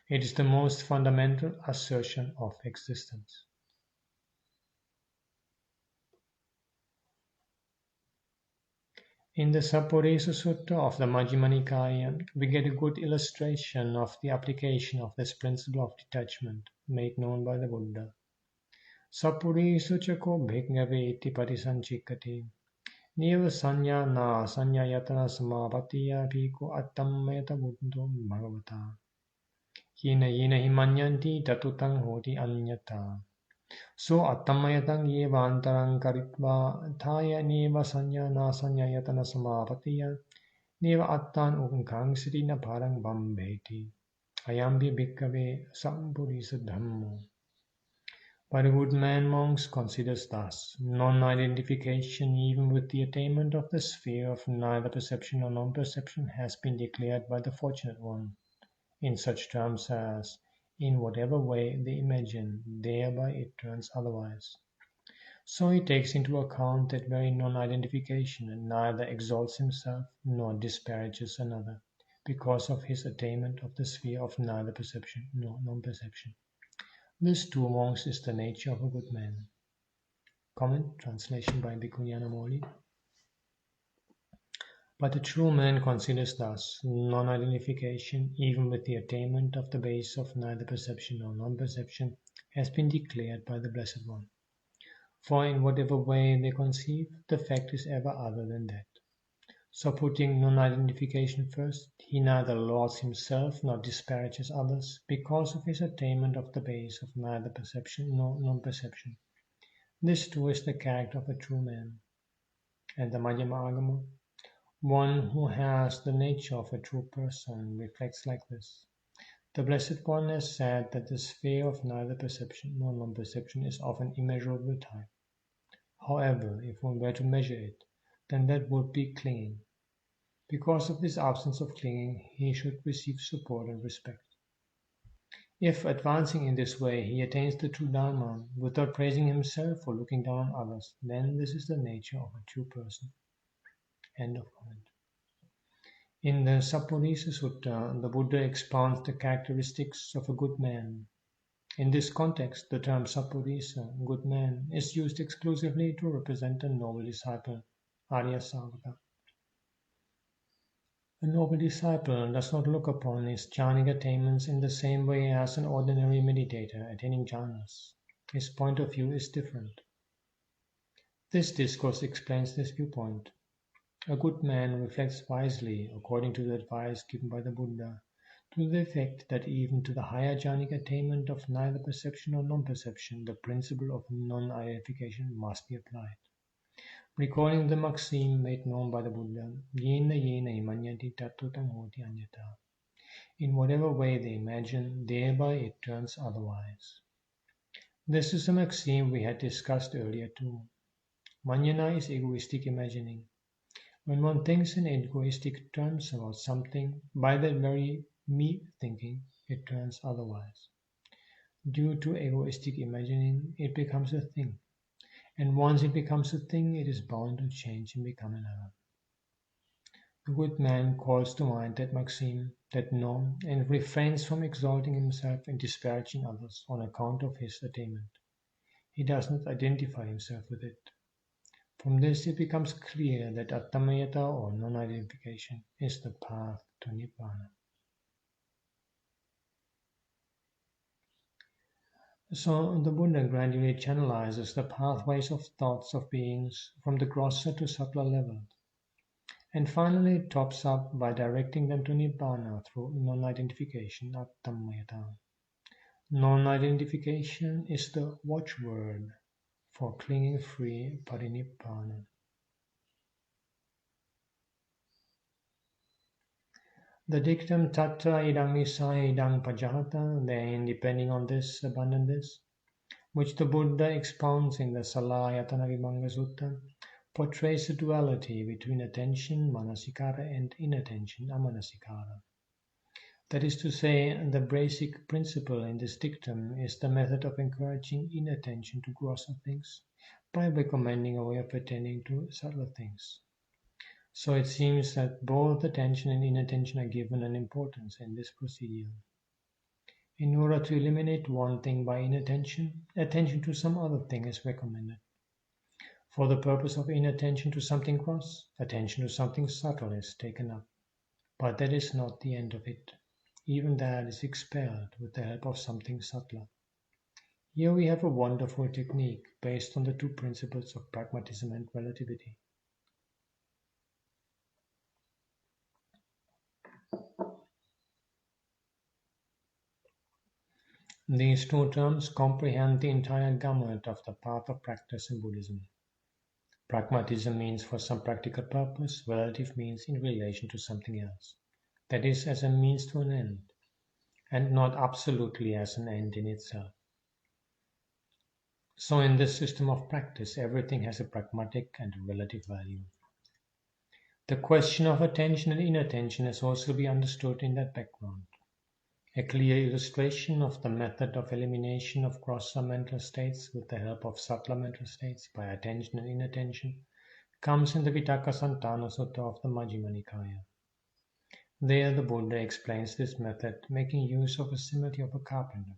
It is the most fundamental assertion of existence. In the Sappurisa Sutta of the Majjhima Nikaya, we get a good illustration of the application of this principle of detachment made known by the Buddha. Sappurisu chako bhikkhave iti parisanchikkati. Neva sanya na sanya yatana samapatiya bhikkhu attammayata buddho bhagavata. Yena himanyanti tatutang hoti anyata. So attammayatang yeva antarang karitva thaya neva sanya na sanya yatana samapatiya neva attan unkang sirina parang bambeti. Ayambi bhikkhave sampurisa dhammo. But a good man, monks, considers thus non-identification even with the attainment of the sphere of neither perception nor non-perception has been declared by the fortunate one, in such terms as, in whatever way they imagine, thereby it turns otherwise. So he takes into account that very non-identification and neither exalts himself nor disparages another, because of his attainment of the sphere of neither perception nor non-perception. This too, monks, is the nature of a good man. Comment, translation by Bhikkhu Ñāṇananda. But the true man considers thus non-identification, even with the attainment of the base of neither perception nor non-perception, has been declared by the Blessed One. For in whatever way they conceive, the fact is ever other than that. So putting non-identification first, he neither lauds himself nor disparages others because of his attainment of the base of neither perception nor non-perception. This too is the character of a true man. And the Madhyama Agama, one who has the nature of a true person, reflects like this. The Blessed One has said that the sphere of neither perception nor non-perception is of an immeasurable type. However, if one were to measure it, then that would be clinging. Because of this absence of clinging, he should receive support and respect. If, advancing in this way, he attains the true Dharma without praising himself or looking down on others, then this is the nature of a true person. End of comment. In the Sappurisa Sutta, the Buddha expounds the characteristics of a good man. In this context, the term Sappurisa, good man, is used exclusively to represent a noble disciple, Arya Savaka. A noble disciple does not look upon his jhanic attainments in the same way as an ordinary meditator attaining jhanas. His point of view is different. This discourse explains this viewpoint. A good man reflects wisely according to the advice given by the Buddha, to the effect that even to the higher jhanic attainment of neither perception nor non-perception, the principle of non-identification must be applied. Recalling the maxim made known by the Buddha, yena yena imanyati tattvatam hoti anyata. In whatever way they imagine, thereby it turns otherwise. This is a maxim we had discussed earlier too. Manyana is egoistic imagining. When one thinks in egoistic terms about something, by that very me thinking, it turns otherwise. Due to egoistic imagining, it becomes a thing. And once it becomes a thing, it is bound to change and become another. The good man calls to mind that maxim, that norm, and refrains from exalting himself and disparaging others on account of his attainment. He does not identify himself with it. From this it becomes clear that Attammayata or non-identification is the path to Nibbāna. So the Buddha gradually channelizes the pathways of thoughts of beings from the grosser to subtler levels, and finally tops up by directing them to Nibbāna through non-identification, Attammayata. Non-identification is the watchword for clinging free Parinibbāna. The dictum tatta idang nisaya idang pajahata, then depending on this, abandon this, which the Buddha expounds in the Salayatana Vibhanga Sutta, portrays the duality between attention, manasikara, and inattention, amanasikara. That is to say, the basic principle in this dictum is the method of encouraging inattention to grosser things by recommending a way of attending to subtler things. So it seems that both attention and inattention are given an importance in this procedure. In order to eliminate one thing by inattention, attention to some other thing is recommended. For the purpose of inattention to something gross, attention to something subtle is taken up. But that is not the end of it. Even that is expelled with the help of something subtler. Here we have a wonderful technique based on the two principles of pragmatism and relativity. These two terms comprehend the entire gamut of the path of practice in Buddhism. Pragmatism means for some practical purpose, relative means in relation to something else. That is, as a means to an end, and not absolutely as an end in itself. So in this system of practice, everything has a pragmatic and a relative value. The question of attention and inattention has also to be understood in that background. A clear illustration of the method of elimination of grosser mental states with the help of subtler mental states by attention and inattention comes in the Vitakka Santana Sutta of the Majjhima Nikaya. There the Buddha explains this method, making use of a simile of a carpenter.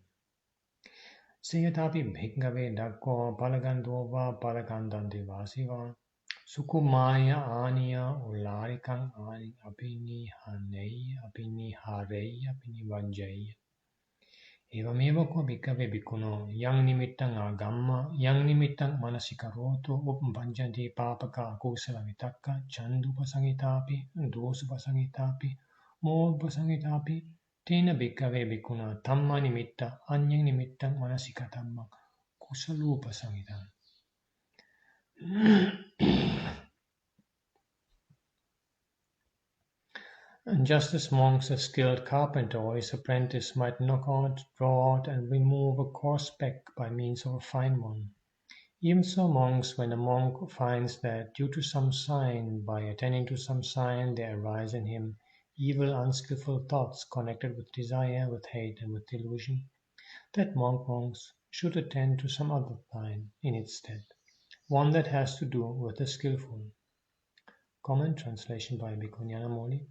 Seyatapi bhikkhave dakko palagandova palagandante vasiva Sukumaya aniya ularikang ani abhinihareya abhinivanjaya. Evameva ko bhikkhave bhikkhuno yang nimittang agamma yang nimittang manasikaroto upampanjanti papaka kusala vitakka chandupasangitapi dosupasangitapi mohupasangitapi tena bhikkhave bhikkhuna tamma nimitta anyang nimittang manasikatamma kusalupasangitang. And just as monks, a skilled carpenter or his apprentice might knock out, draw out, and remove a coarse speck by means of a fine one, even so monks, when a monk finds that due to some sign, by attending to some sign, there arise in him evil, unskillful thoughts connected with desire, with hate, and with delusion, that monks should attend to some other sign in its stead, one that has to do with the skillful. Comment translation by Bhikkhu Ñāṇananda.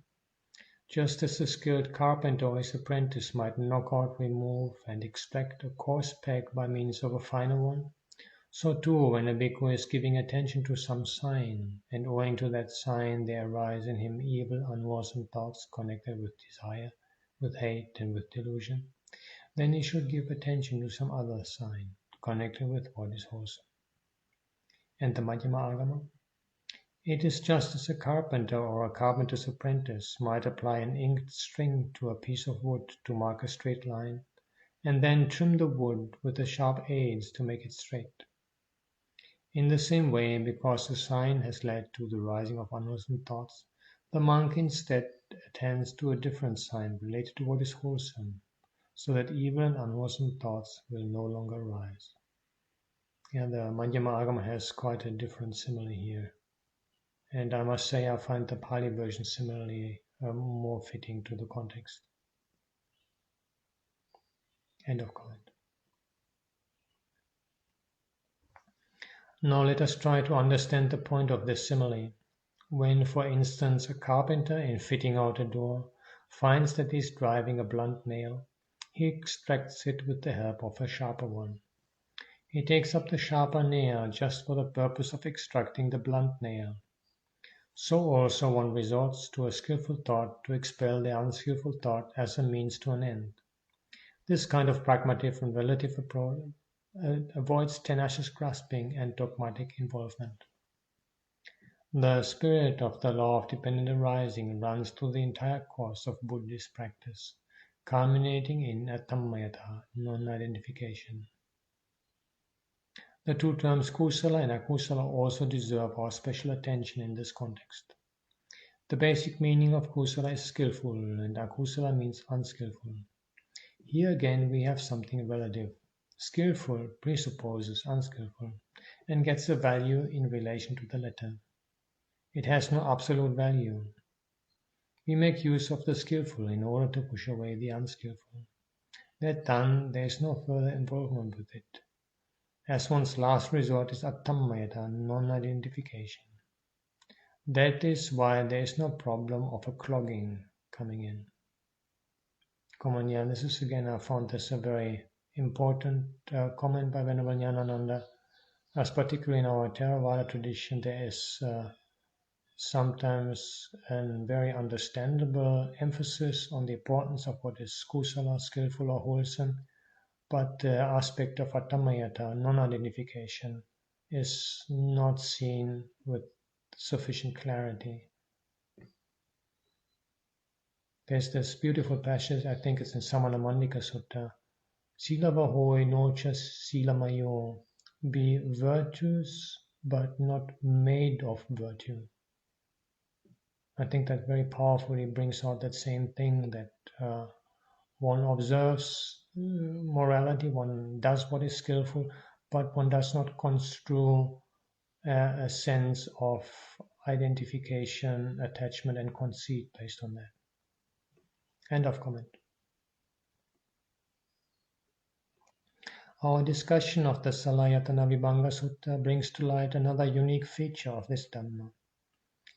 Just as a skilled carpenter or his apprentice might knock out, remove, and extract a coarse peg by means of a finer one, so too when a bhikkhu is giving attention to some sign, and owing to that sign there arise in him evil, unwholesome thoughts connected with desire, with hate, and with delusion, then he should give attention to some other sign connected with what is wholesome. And the Majjhima Agama? It is just as a carpenter or a carpenter's apprentice might apply an inked string to a piece of wood to mark a straight line, and then trim the wood with the sharp aids to make it straight. In the same way, because the sign has led to the rising of unwholesome thoughts, the monk instead attends to a different sign related to what is wholesome, so that evil and unwholesome thoughts will no longer rise. Yeah, the Majjhima Agama has quite a different simile here. And I must say I find the Pali version similarly more fitting to the context. End of comment. Now let us try to understand the point of this simile. When, for instance, a carpenter, in fitting out a door, finds that he is driving a blunt nail, he extracts it with the help of a sharper one. He takes up the sharper nail just for the purpose of extracting the blunt nail. So also one resorts to a skillful thought to expel the unskillful thought as a means to an end. This kind of pragmatic and relative approach avoids tenacious grasping and dogmatic involvement. The spirit of the law of dependent arising runs through the entire course of Buddhist practice, culminating in attammayata, non-identification. The two terms kusala and akusala also deserve our special attention in this context. The basic meaning of kusala is skillful and akusala means unskillful. Here again we have something relative. Skillful presupposes unskillful and gets a value in relation to the latter. It has no absolute value. We make use of the skillful in order to push away the unskillful. That done, there is no further involvement with it, as one's last resort is attammayata, non-identification. That is why there is no problem of a clogging coming in. This is again, I found this a very important comment by Venerable Ñāṇananda, as particularly in our Theravada tradition there is sometimes a very understandable emphasis on the importance of what is kusala, skillful or wholesome, but the aspect of attammayata, non-identification, is not seen with sufficient clarity. There's this beautiful passage, I think it's in Samana Mandika Sutta, Sila vahoi nocha sila mayo, be virtuous but not made of virtue. I think that very powerfully brings out that same thing that one observes morality, one does what is skillful, but one does not construe a sense of identification, attachment, and conceit based on that. End of comment. Our discussion of the Salayatana Vibhanga Sutta brings to light another unique feature of this Dhamma.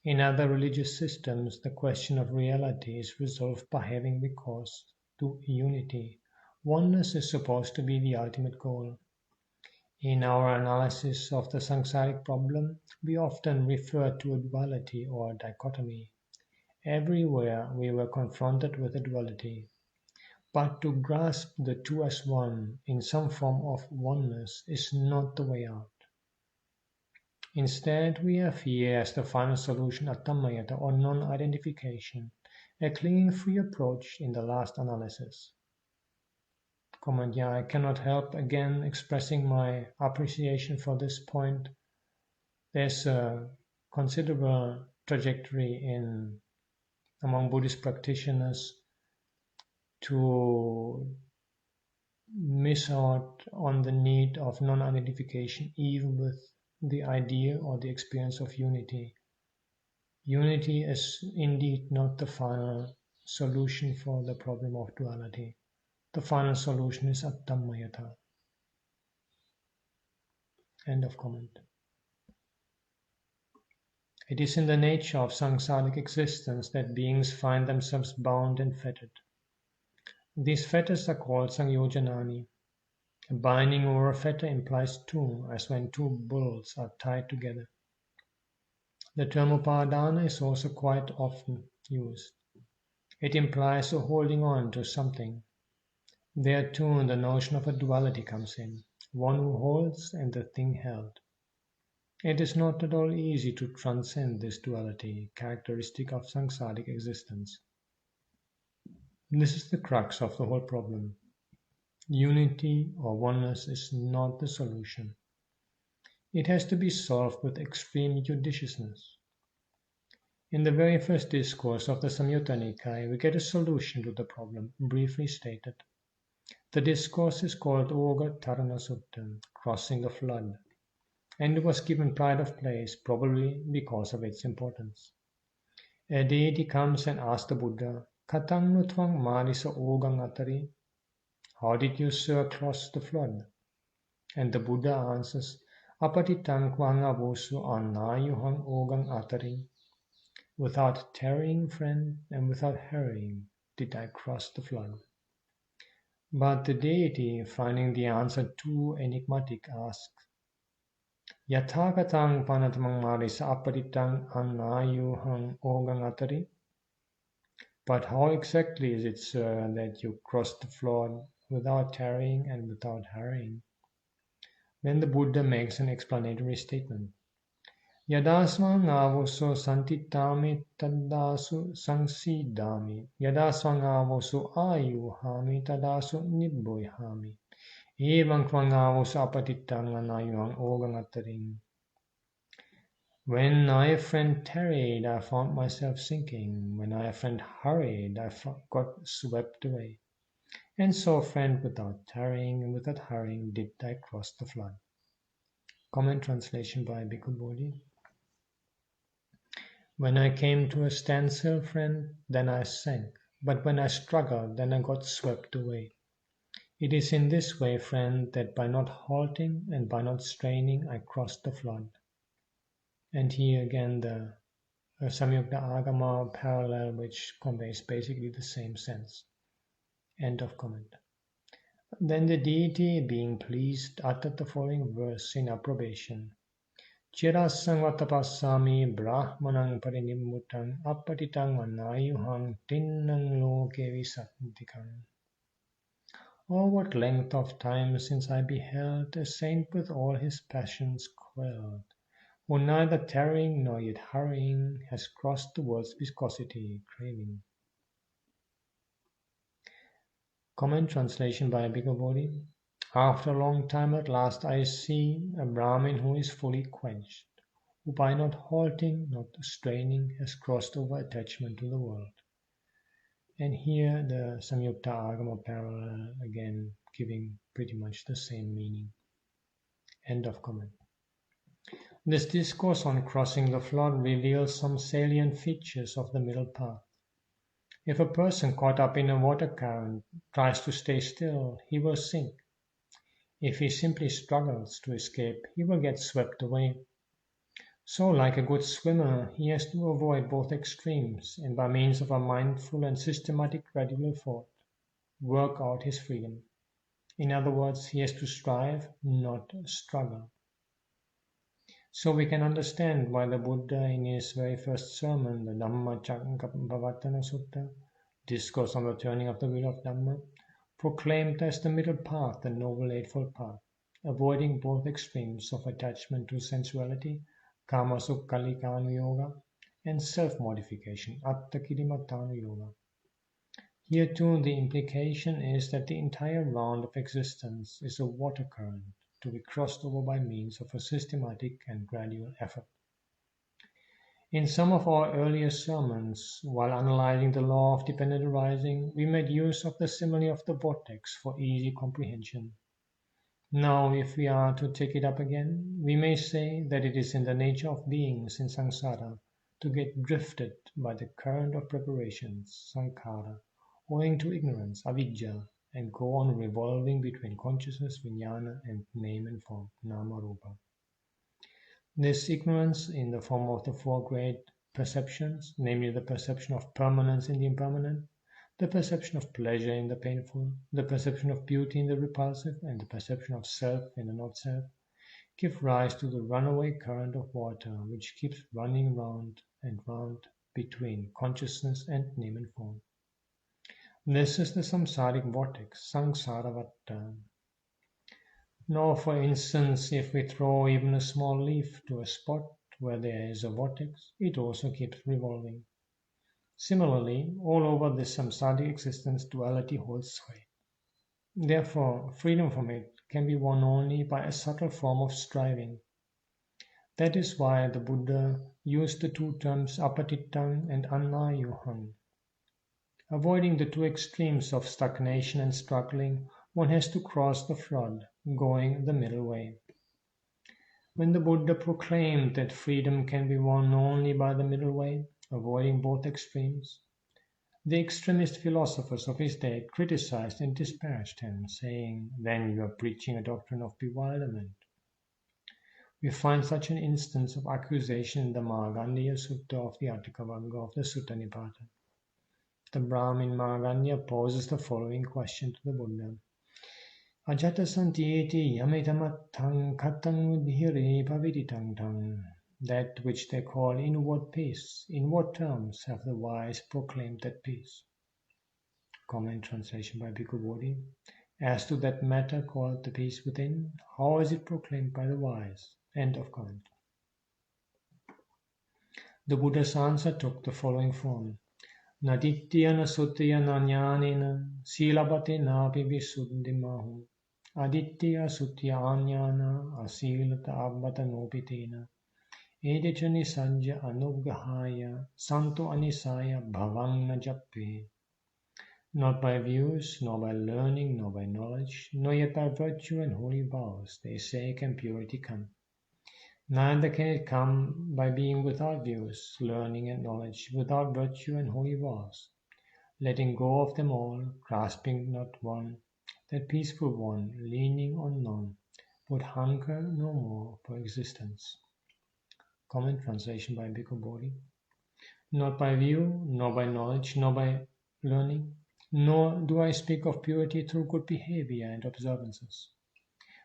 In other religious systems, the question of reality is resolved by having recourse to unity. Oneness is supposed to be the ultimate goal. In our analysis of the samsaric problem, we often refer to a duality or dichotomy. Everywhere we were confronted with a duality. But to grasp the two as one in some form of oneness is not the way out. Instead, we have here as the final solution attammayata or non-identification, a clinging-free approach in the last analysis. Comment, yeah, I cannot help again expressing my appreciation for this point. There's a considerable trajectory among Buddhist practitioners to miss out on the need of non-identification even with the idea or the experience of unity. Unity is indeed not the final solution for the problem of duality. The final solution is attammayata. End of comment. It is in the nature of samsaric existence that beings find themselves bound and fettered. These fetters are called sangyojanani. A binding or a fetter implies two, as when two bulls are tied together. The term upadana is also quite often used. It implies a holding on to something. There too the notion of a duality comes in, one who holds and the thing held. It is not at all easy to transcend this duality, characteristic of samsaric existence. This is the crux of the whole problem. Unity or oneness is not the solution. It has to be solved with extreme judiciousness. In the very first discourse of the Samyutta Nikaya, we get a solution to the problem, briefly stated. The discourse is called Oga Tarana Sutta, crossing the flood, and it was given pride of place, probably because of its importance. A deity comes and asks the Buddha, Katang no tvang marisa ogang atari? How did you, sir, cross the flood? And the Buddha answers, Apatitang kvang avusu anayuhang ogang atari. Without tarrying, friend, and without hurrying, did I cross the flood. But the deity, finding the answer too enigmatic, asks, Yathakatang panatamang marisa apatitang anayuhang ogang atari? But how exactly is it, sir, that you crossed the flood without tarrying and without hurrying? Then the Buddha makes an explanatory statement. Yadasvang avoso santitami tadasu sangsidami. Yadasvang avoso ayuhami tadasu nibboihami. Evam kvang avoso apatitang anayuhang ogangattaring. When I, friend, tarried, I found myself sinking. When I, friend, hurried, I got swept away. And so, friend, without tarrying and without hurrying, did I cross the flood. Comment translation by Bhikkhu Bodhi. When I came to a standstill, friend, then I sank. But when I struggled, then I got swept away. It is in this way, friend, that by not halting and by not straining, I crossed the flood. And here again the Samyukta Agama parallel, which conveys basically the same sense. End of comment. Then the deity, being pleased, uttered the following verse in approbation. Chirasang vatapasami brahmanang parinimmutam apatitang anayuhang tinnang loke visantikam. Oh, what length of time since I beheld a saint with all his passions quelled, who neither tarrying nor yet hurrying has crossed the world's viscosity, craving. Comment translation by Bhikkhu Bodhi. After a long time at last I see a Brahmin who is fully quenched, who by not halting, not straining, has crossed over attachment to the world. And here the Samyukta Agama parallel again giving pretty much the same meaning. End of comment. This discourse on crossing the flood reveals some salient features of the middle path. If a person caught up in a water current tries to stay still, he will sink. If he simply struggles to escape, he will get swept away. So, like a good swimmer, he has to avoid both extremes and by means of a mindful and systematic gradual thought, work out his freedom. In other words, he has to strive, not struggle. So we can understand why the Buddha in his very first sermon, the Dhammacakkappavattana Sutta, Discourse on the Turning of the Wheel of Dhamma, proclaimed as the middle path, the Noble Eightfold Path, avoiding both extremes of attachment to sensuality, kama sukkalika yoga, and self-modification, atta-kirimattana yoga. Here too the implication is that the entire round of existence is a water current to be crossed over by means of a systematic and gradual effort. In some of our earlier sermons, while analyzing the law of dependent arising, we made use of the simile of the vortex for easy comprehension. Now, if we are to take it up again, we may say that it is in the nature of beings in samsara to get drifted by the current of preparations, sankhara, owing to ignorance, avidya, and go on revolving between consciousness, vijnana, and name and form, nama rupa. This ignorance in the form of the four great perceptions, namely the perception of permanence in the impermanent, the perception of pleasure in the painful, the perception of beauty in the repulsive, and the perception of self in the not-self, give rise to the runaway current of water which keeps running round and round between consciousness and name and form. This is the samsaric vortex, samsaravatta. Nor, for instance, if we throw even a small leaf to a spot where there is a vortex, it also keeps revolving. Similarly, all over this samsaric existence, duality holds sway. Therefore, freedom from it can be won only by a subtle form of striving. That is why the Buddha used the two terms apatittang and Anālayo. Avoiding the two extremes of stagnation and struggling, one has to cross the flood, going the middle way. When the Buddha proclaimed that freedom can be won only by the middle way, avoiding both extremes, the extremist philosophers of his day criticized and disparaged him, saying, "Then you are preaching a doctrine of bewilderment." We find such an instance of accusation in the Māgandhya Sutta of the Atthakavagga of the Sutta Nipata. The Brahmin Māgandhya poses the following question to the Buddha. Ajata santieti yamitamattang katang udhiri paviditang tang. That which they call inward peace, in what terms have the wise proclaimed that peace? Comment translation by Bhikkhu Bodhi. As to that matter called the peace within, how is it proclaimed by the wise? End of comment. The Buddha's answer took the following form. Naditya na sutya na jnanena silabate napi visuddhimahu. Aditya sutya anyana asilata abbata nopitena. Edechani sajja anuggahaya santo anisaya bhavang na jappe. Not by views, nor by learning, nor by knowledge, nor yet by virtue and holy vows, they say, can purity come. Neither can it come by being without views, learning and knowledge, without virtue and holy vows, letting go of them all, grasping not one, that peaceful one, leaning on none, would hunger no more for existence. Comment translation by Bhikkhu Bodhi. Not by view, nor by knowledge, nor by learning, nor do I speak of purity through good behavior and observances.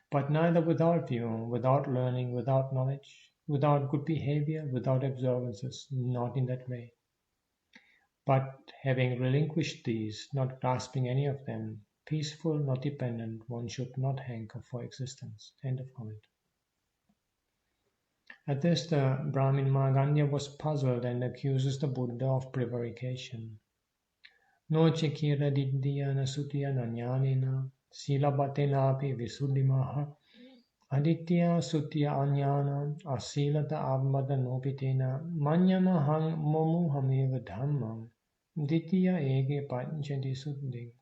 But neither without view, without learning, without knowledge, without good behavior, without observances, not in that way. But having relinquished these, not grasping any of them, peaceful, not dependent, one should not hanker for existence. End of comment. At this, the Brahmin Māgandhya was puzzled and accuses the Buddha of prevarication. No chikira diddhiya na sutiya na jnanena silabatenapi visuddhimaha aditya sutya anyana asilata abbata nopitena manyamahang momuhameva dhammam ditya ege panchati suddhi.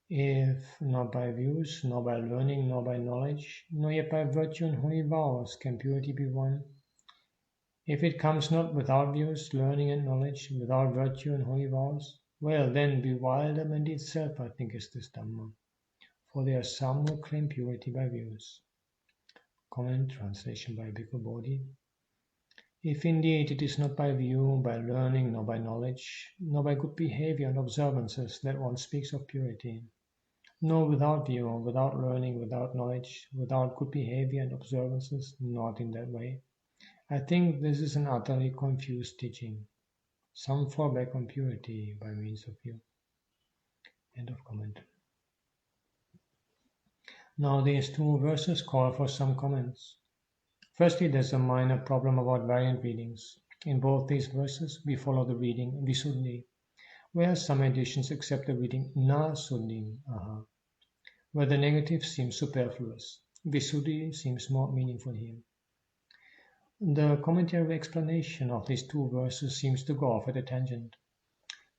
If not by views, nor by learning, nor by knowledge, nor yet by virtue and holy vows can purity be won, if it comes not without views, learning and knowledge, without virtue and holy vows, well then bewilderment itself, I think, is this Dhamma, for there are some who claim purity by views. Comment translation by Bhikkhu Bodhi. If indeed it is not by view, by learning, nor by knowledge, nor by good behavior and observances that one speaks of purity, No, without view, without learning, without knowledge, without good behavior and observances, not in that way. I think this is an utterly confused teaching. Some fall back on purity by means of view. End of comment. Now these two verses call for some comments. Firstly, there's a minor problem about variant readings. In both these verses, we follow the reading Visuddhi, whereas some editions accept the reading Na Suddhim, where the negative seems superfluous. Visuddhi seems more meaningful here. The commentary explanation of these two verses seems to go off at a tangent.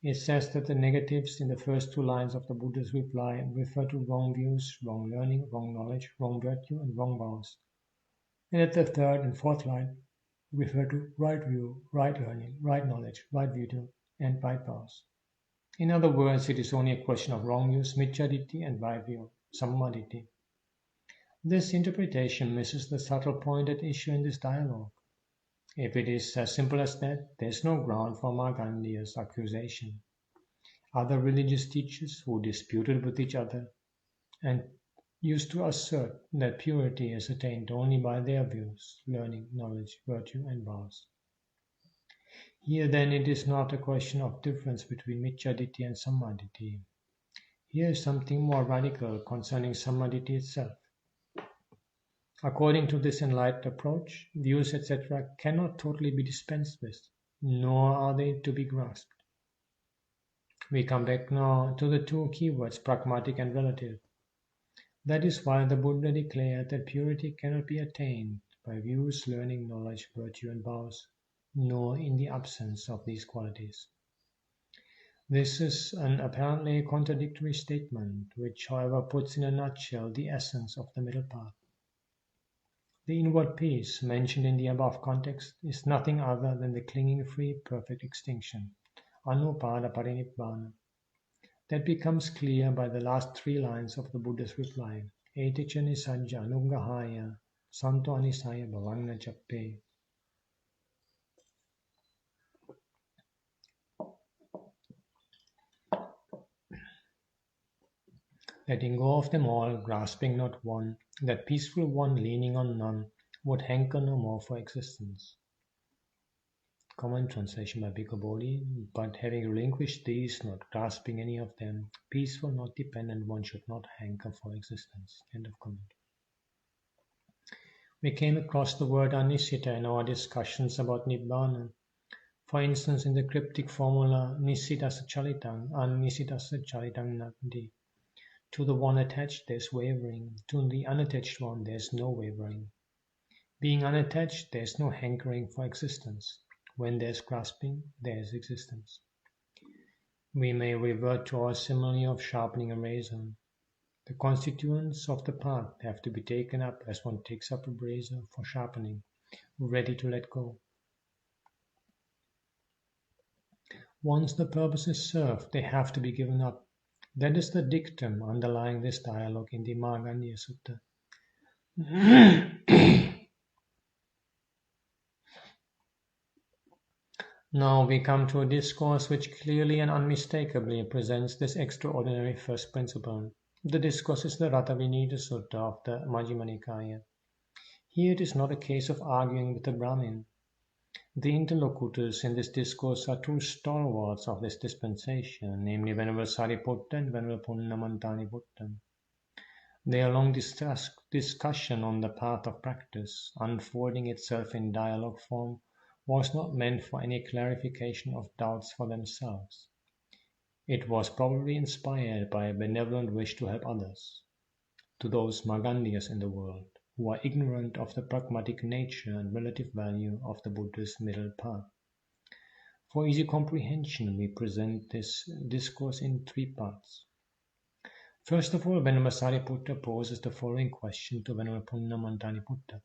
It says that the negatives in the first two lines of the Buddha's reply refer to wrong views, wrong learning, wrong knowledge, wrong virtue, and wrong vows. And at the third and fourth line refer to right view, right learning, right knowledge, right virtue, and right vows. In other words, it is only a question of wrong views, micchaditthi, and right view, sammaditthi. This interpretation misses the subtle point at issue in this dialogue. If it is as simple as that, there is no ground for Markandeya's accusation. Other religious teachers who disputed with each other and used to assert that purity is attained only by their views, learning, knowledge, virtue, and vows. Here then it is not a question of difference between micchaditthi and sammaditthi. Here is something more radical concerning sammaditthi itself. According to this enlightened approach, views etc. cannot totally be dispensed with, nor are they to be grasped. We come back now to the two keywords, pragmatic and relative. That is why the Buddha declared that purity cannot be attained by views, learning, knowledge, virtue, and vows, nor in the absence of these qualities. This is an apparently contradictory statement, which, however, puts in a nutshell the essence of the middle path. The inward peace mentioned in the above context is nothing other than the clinging free perfect extinction, anupada parinibbāna. That becomes clear by the last three lines of the Buddha's reply, eticha nisajja anuggahaya santo anisaya bhavangna chappe. Letting go of them all, grasping not one, that peaceful one leaning on none, would hanker no more for existence. Common translation by Bhikkhu Bodhi, but having relinquished these, not grasping any of them, peaceful, not dependent, one should not hanker for existence. End of comment. We came across the word anisita in our discussions about Nibbāna. For instance, in the cryptic formula nisidasa chalitang, anisidasa chalitang nati. To the one attached, there's wavering. To the unattached one, there's no wavering. Being unattached, there's no hankering for existence. When there's grasping, there's existence. We may revert to our simile of sharpening a razor. The constituents of the path have to be taken up as one takes up a razor for sharpening, ready to let go. Once the purpose is served, they have to be given up. That is the dictum underlying this dialogue in the Markandeya Sutta. Now we come to a discourse which clearly and unmistakably presents this extraordinary first principle. The discourse is the Rattavinita Sutta of the Majjhima Nikāya. Here it is not a case of arguing with the Brahmin. The interlocutors in this discourse are two stalwarts of this dispensation, namely Venerable Sariputta and Venerable Punnamanthaniputta. Their long discussion on the path of practice, unfolding itself in dialogue form, was not meant for any clarification of doubts for themselves. It was probably inspired by a benevolent wish to help others, to those Markandeyas in the world, who are ignorant of the pragmatic nature and relative value of the Buddha's middle path. For easy comprehension, we present this discourse in three parts. First of all, Venerable Sariputta poses the following question to Venerable Punnamanthaniputta.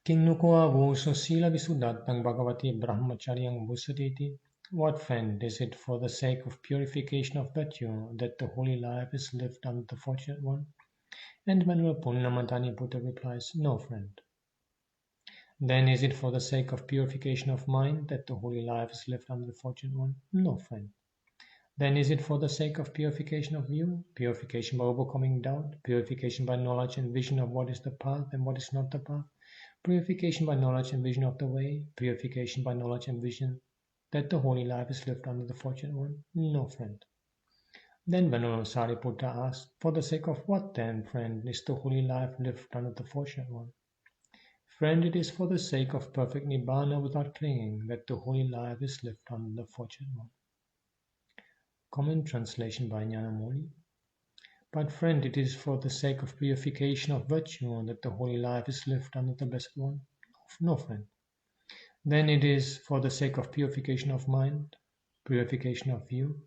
Kinnukua vuso sila visuddhatang bhagavati brahmacharyang vusatiti. What friend is it for the sake of purification of virtue that the holy life is lived under the fortunate one? And Venerable Punnamanthaniputta replies, no friend. Then is it for the sake of purification of mind that the holy life is lived under the Fortunate One? No, friend. Then is it for the sake of purification of view, purification by overcoming doubt, purification by knowledge and vision of what is the path and what is not the path, purification by knowledge and vision of the way, purification by knowledge and vision that the holy life is lived under the Fortunate One? No, friend. Then Venerable Sariputta asked, for the sake of what then, friend, is the holy life lived under the Fortunate One? Friend, it is for the sake of perfect Nibbāna without clinging that the holy life is lived under the Fortunate One. Comment translation by Ñāṇamoli. But friend, it is for the sake of purification of virtue that the holy life is lived under the Blessed One? No, friend. Then it is for the sake of purification of mind, purification of view,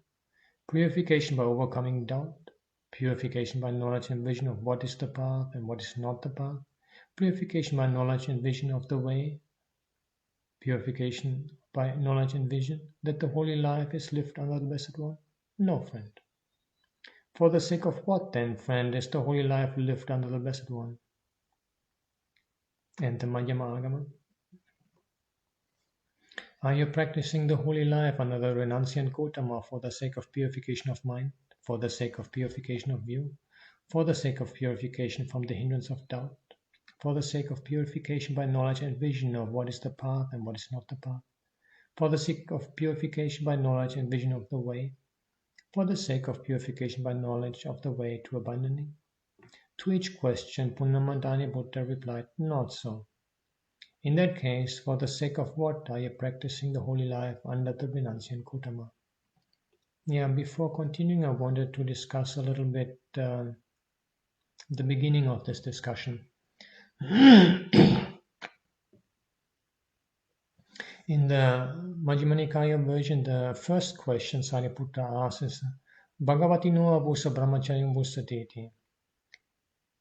purification by overcoming doubt, purification by knowledge and vision of what is the path and what is not the path, purification by knowledge and vision of the way, purification by knowledge and vision that the holy life is lived under the Blessed One? No, friend. For the sake of what then, friend, is the holy life lived under the Blessed One? And the Madhyama Agama. Are you practicing the holy life under the renunciant Gautama for the sake of purification of mind, for the sake of purification of view, for the sake of purification from the hindrance of doubt, for the sake of purification by knowledge and vision of what is the path and what is not the path, for the sake of purification by knowledge and vision of the way, for the sake of purification by knowledge of the way to abandoning? To each question, Punnamantani Buddha replied, not so. In that case, for the sake of what are you practicing the holy life under the renunciant Gautama? Yeah, before continuing, I wanted to discuss a little bit the beginning of this discussion. In the Majjhima Nikaya version, the first question Sariputta asks is, Bhagavatino Abhusa Brahmacharyam Bhusateti.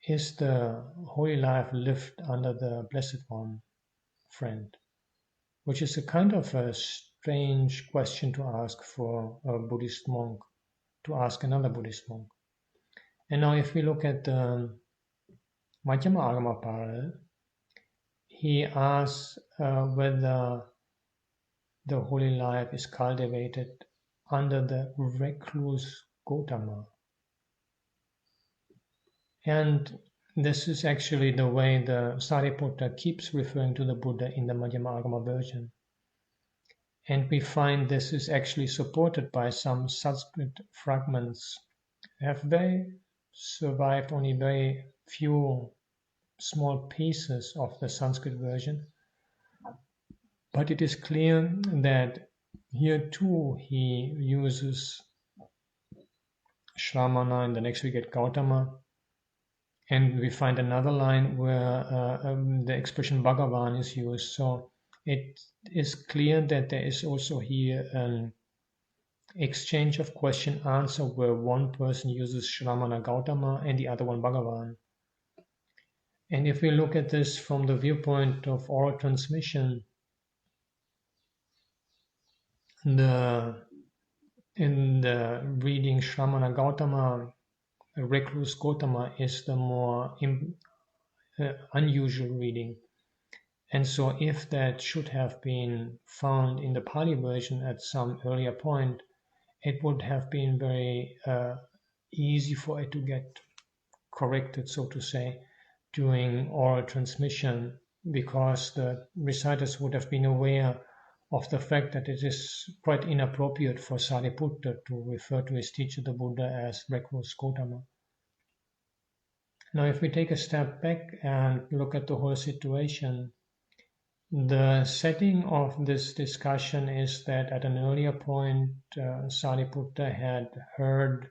Is the holy life lived under the Blessed One, friend? Which is a kind of a strange question to ask for a Buddhist monk, to ask another Buddhist monk. And now if we look at the Madhyama Agama parallel, he asks whether the holy life is cultivated under the recluse Gautama. And this is actually the way the Sariputta keeps referring to the Buddha in the Madhyama Agama version. And we find this is actually supported by some Sanskrit fragments. Have survived only very few small pieces of the Sanskrit version. But it is clear that here too he uses Shramana, and the next we get Gautama. And we find another line where the expression Bhagavan is used. So it is clear that there is also here an exchange of question-answer where one person uses Shramana Gautama and the other one Bhagavan. And if we look at this from the viewpoint of oral transmission, in the reading Shramana Gautama, recluse Gautama is the more unusual reading. And so if that should have been found in the Pali version at some earlier point, it would have been very easy for it to get corrected, so to say, during oral transmission, because the reciters would have been aware of the fact that it is quite inappropriate for Sariputta to refer to his teacher, the Buddha, as recluse Gautama. Now, if we take a step back and look at the whole situation, the setting of this discussion is that at an earlier point, Sariputta had heard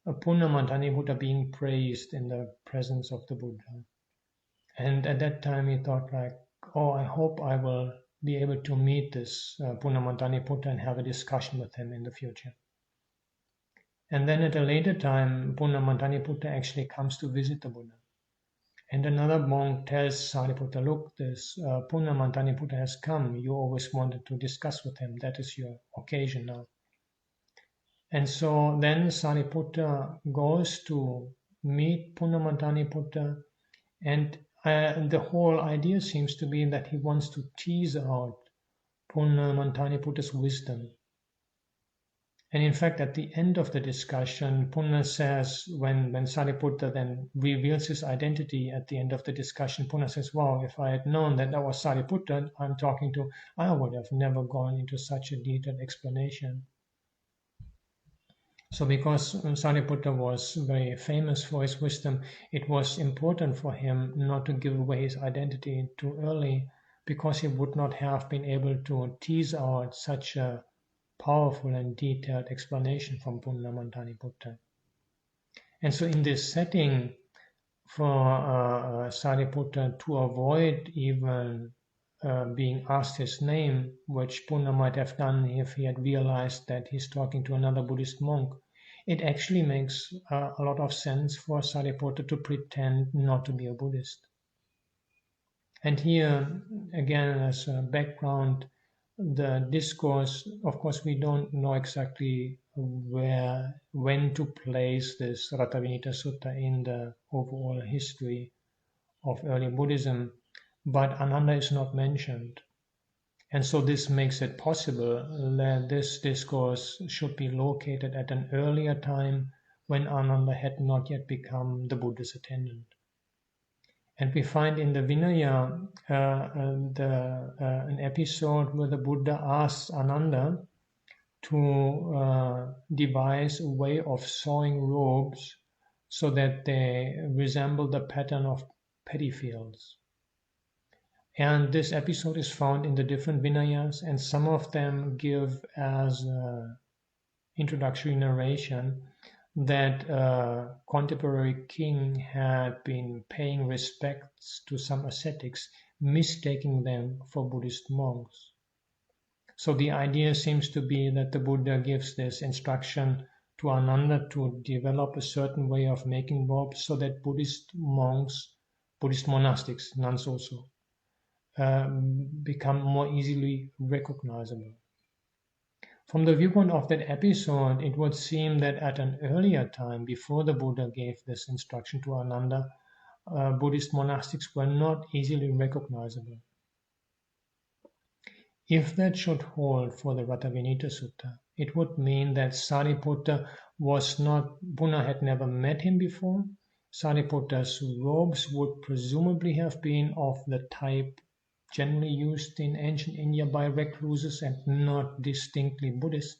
Punnamantani Buddha being praised in the presence of the Buddha. And at that time he thought like, oh, I hope I will be able to meet this Punnamantani Buddha and have a discussion with him in the future. And then at a later time, Punnamantani Buddha actually comes to visit the Buddha. And another monk tells Sariputta, look, this Punnamantani Buddha has come. You always wanted to discuss with him. That is your occasion now. And so then Sariputta goes to meet Punnamantani Buddha, and the whole idea seems to be that he wants to tease out Punnamantaniputta's wisdom. And in fact, at the end of the discussion, Punna says, when Sariputta then reveals his identity at the end of the discussion, Punna says, wow, if I had known that that was Sariputta I'm talking to, I would have never gone into such a detailed explanation. So because Sariputta was very famous for his wisdom, it was important for him not to give away his identity too early, because he would not have been able to tease out such a powerful and detailed explanation from Punnamantaniputta. And so in this setting, for Sariputta to avoid even being asked his name, which Punna might have done if he had realized that he's talking to another Buddhist monk, it actually makes a lot of sense for Sariputta to pretend not to be a Buddhist. And here, again, as a background, the discourse, of course, we don't know exactly when to place this Rattavinita Sutta in the overall history of early Buddhism, but Ananda is not mentioned. And so this makes it possible that this discourse should be located at an earlier time when Ananda had not yet become the Buddha's attendant. And we find in the Vinaya an episode where the Buddha asks Ananda to devise a way of sewing robes so that they resemble the pattern of paddy fields. And this episode is found in the different Vinayas, and some of them give as introductory narration that a contemporary king had been paying respects to some ascetics, mistaking them for Buddhist monks. So the idea seems to be that the Buddha gives this instruction to Ananda to develop a certain way of making robes so that Buddhist monks, Buddhist monastics, nuns also, become more easily recognizable. From the viewpoint of that episode, it would seem that at an earlier time, before the Buddha gave this instruction to Ananda, Buddhist monastics were not easily recognizable. If that should hold for the Rattavinita Sutta, it would mean that Sariputta was not, Punna had never met him before. Sariputta's robes would presumably have been of the type generally used in ancient India by recluses and not distinctly Buddhist.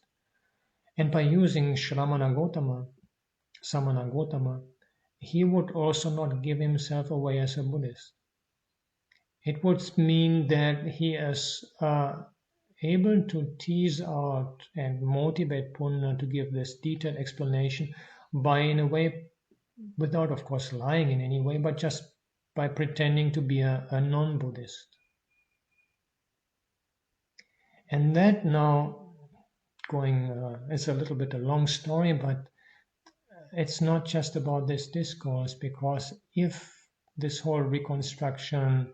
And by using Shramana Gotama, Samana Gotama, he would also not give himself away as a Buddhist. It would mean that he is able to tease out and motivate Punna to give this detailed explanation by, in a way, without of course lying in any way, but just by pretending to be a non-Buddhist. And that now it's a little bit a long story, but it's not just about this discourse, because if this whole reconstruction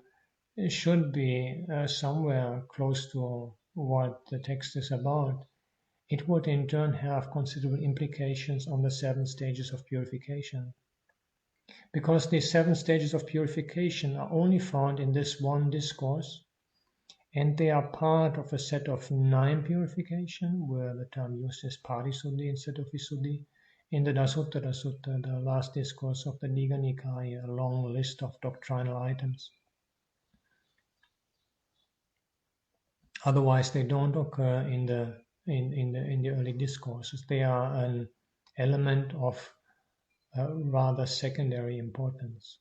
should be somewhere close to what the text is about, it would in turn have considerable implications on the 7 stages of purification. Because the 7 stages of purification are only found in this one discourse, and they are part of a set of 9 purification, where the term used is parisuddhi instead of visuddhi. In the Dasuttara Sutta, the last discourse of the Digha Nikaya, a long list of doctrinal items. Otherwise, they don't occur in the early discourses. They are an element of rather secondary importance.